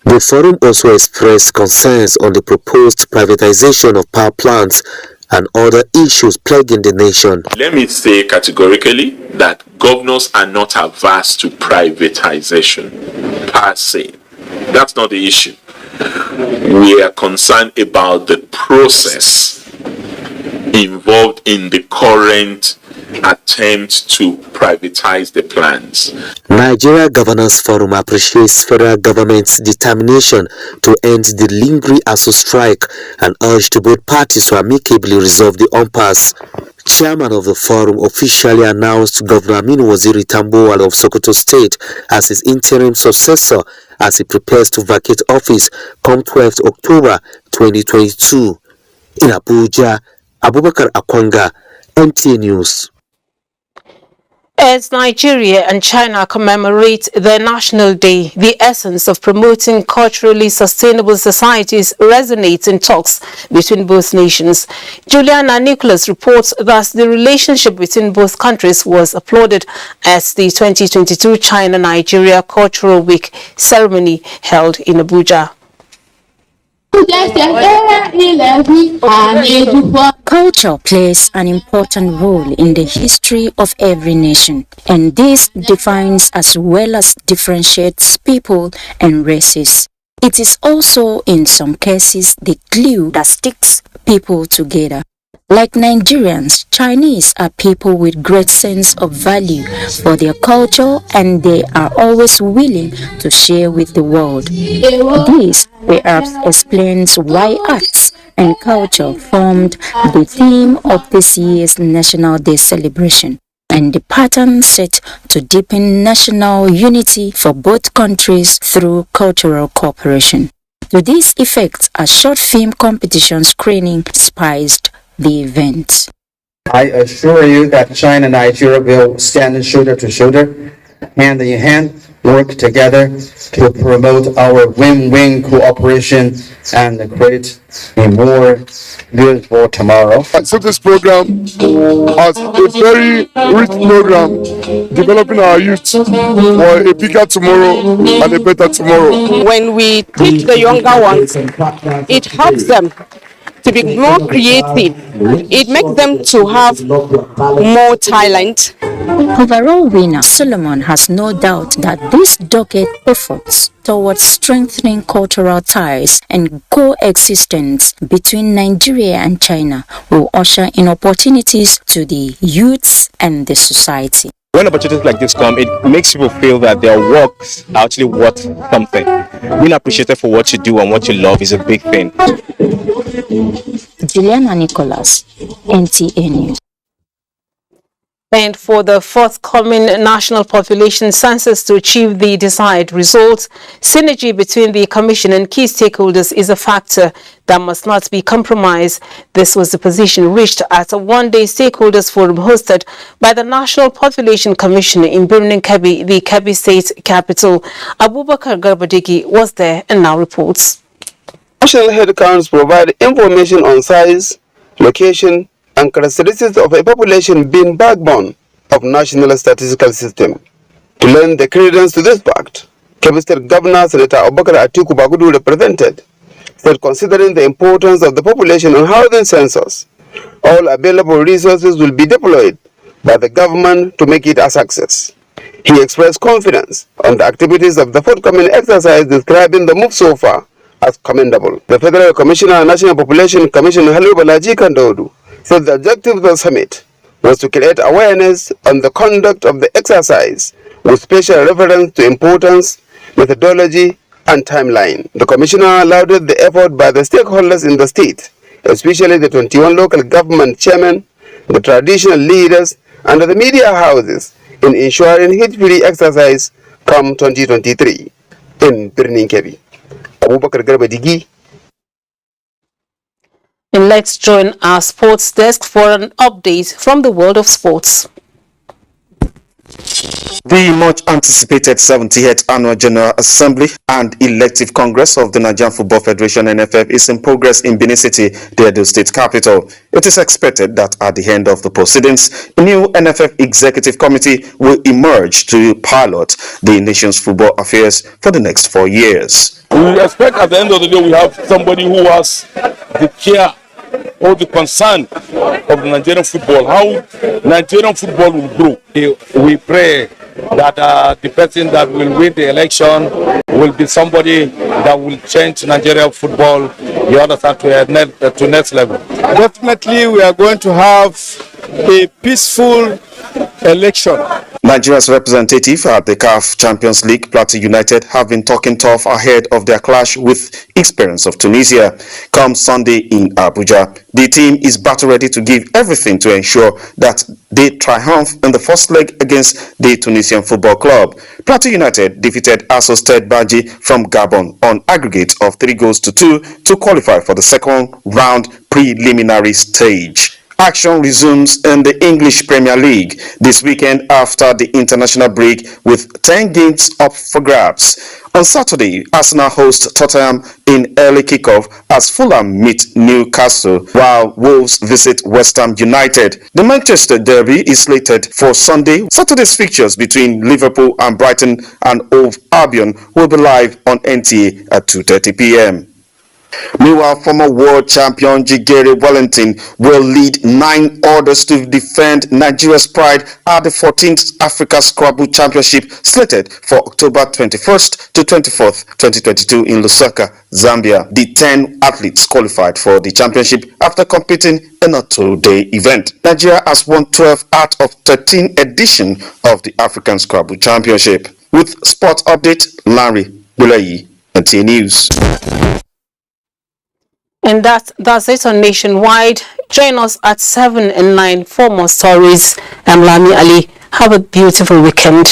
The forum also expressed concerns on the proposed privatization of power plants and other issues plaguing the nation. Let me say categorically that governors are not averse to privatization per se. That's not the issue. We are concerned about the process involved in the current attempt to privatize the plans. Nigeria Governors Forum appreciates federal government's determination to end the lingering ASU strike and urge to both parties to amicably resolve the impasse. Chairman of the forum officially announced Governor Aminu Waziri Tambuwal of Sokoto State as his interim successor as he prepares to vacate office come 12th October 2022. In Abuja, Abubakar Akwanga, NTA News. As Nigeria and China commemorate their National Day, the essence of promoting culturally sustainable societies resonates in talks between both nations. Juliana Nicholas reports that the relationship between both countries was applauded at the 2022 China-Nigeria Cultural Week ceremony held in Abuja. Culture plays an important role in the history of every nation, and this defines as well as differentiates people and races. It is also, in some cases, the glue that sticks people together. Like Nigerians, Chinese are people with great sense of value for their culture, and they are always willing to share with the world. This perhaps explains why arts and culture formed the theme of this year's National Day celebration, and the pattern set to deepen national unity for both countries through cultural cooperation. To this effect, a short film competition screening spiced the event. I assure you that China and Nigeria will stand shoulder to shoulder, hand in hand, work together to promote our win-win cooperation and create a more beautiful tomorrow. So this program has a very rich program developing our youth for a bigger tomorrow and a better tomorrow. When we teach the younger ones, it helps them to be more creative. It makes them to have more talent. Overall winner Solomon has no doubt that these dogged efforts towards strengthening cultural ties and coexistence between Nigeria and China will usher in opportunities to the youths and the society. When opportunities like this come, it makes people feel that their work's actually worth something. Being appreciated for what you do and what you love is a big thing. Juliana Nicholas, NTA News. And for the forthcoming national population census to achieve the desired results, synergy between the Commission and key stakeholders is a factor that must not be compromised. This was the position reached at a one-day stakeholders forum hosted by the National Population Commission in Birnin Kebbi, the Kebbi state capital. Abubakar Garbadigi was there and now reports. National head counts provide information on size, location, and characteristics of a population being backbone of national statistical system. To lend the credence to this fact, Kebbi State Governor Senator Abubakar Atiku Bagudu represented, said considering the importance of the population and housing census, all available resources will be deployed by the government to make it a success. He expressed confidence on the activities of the forthcoming exercise, describing the move so far as commendable. The Federal Commissioner and National Population Commission Halu Balaji Kandodu said the objective of the summit was to create awareness on the conduct of the exercise with special reference to importance, methodology, and timeline. The Commissioner lauded the effort by the stakeholders in the state, especially the 21 local government chairmen, the traditional leaders, and the media houses in ensuring hitch-free exercise come 2023 in Birnin Kebbi. Abubakar Garbadigi. And let's join our sports desk for an update from the world of sports. The much anticipated 78th Annual General Assembly and Elective Congress of the Nigerian Football Federation (NFF) is in progress in Benin City, the Edo State capital. It is expected that at the end of the proceedings, a new NFF Executive Committee will emerge to pilot the nation's football affairs for the next 4 years. We expect at the end of the day we have somebody who has the care or the concern of Nigerian football, how Nigerian football will grow. We pray that the person that will win the election will be somebody that will change Nigerian football, you understand, to next level. Definitely, we are going to have a peaceful election. Nigeria's representative at the CAF Champions League, Plateau United, have been talking tough ahead of their clash with Experience of Tunisia come Sunday in Abuja. The team is battle ready to give everything to ensure that they triumph in the first leg against the Tunisian Football Club. Plateau United defeated Associated Baji from Gabon on aggregate of 3-2 to qualify for the second round preliminary stage. Action resumes in the English Premier League this weekend after the international break with 10 games up for grabs. On Saturday, Arsenal host Tottenham in early kickoff as Fulham meet Newcastle while Wolves visit West Ham United. The Manchester Derby is slated for Sunday. Saturday's fixtures between Liverpool and Brighton and Hove Albion will be live on NTA at 2:30 p.m. Meanwhile, former world champion Jigere Wellington will lead 9 others to defend Nigeria's pride at the 14th Africa Scrabble Championship slated for October 21st to 24th, 2022 in Lusaka, Zambia. The 10 athletes qualified for the championship after competing in a 2-day event. Nigeria has won 12 out of 13 editions of the African Scrabble Championship. With sports update, Larry Bulayi, NTA News. And that's it on Nationwide. Join us at 7 and 9 for more stories. I'm Lami Ali. Have a beautiful weekend.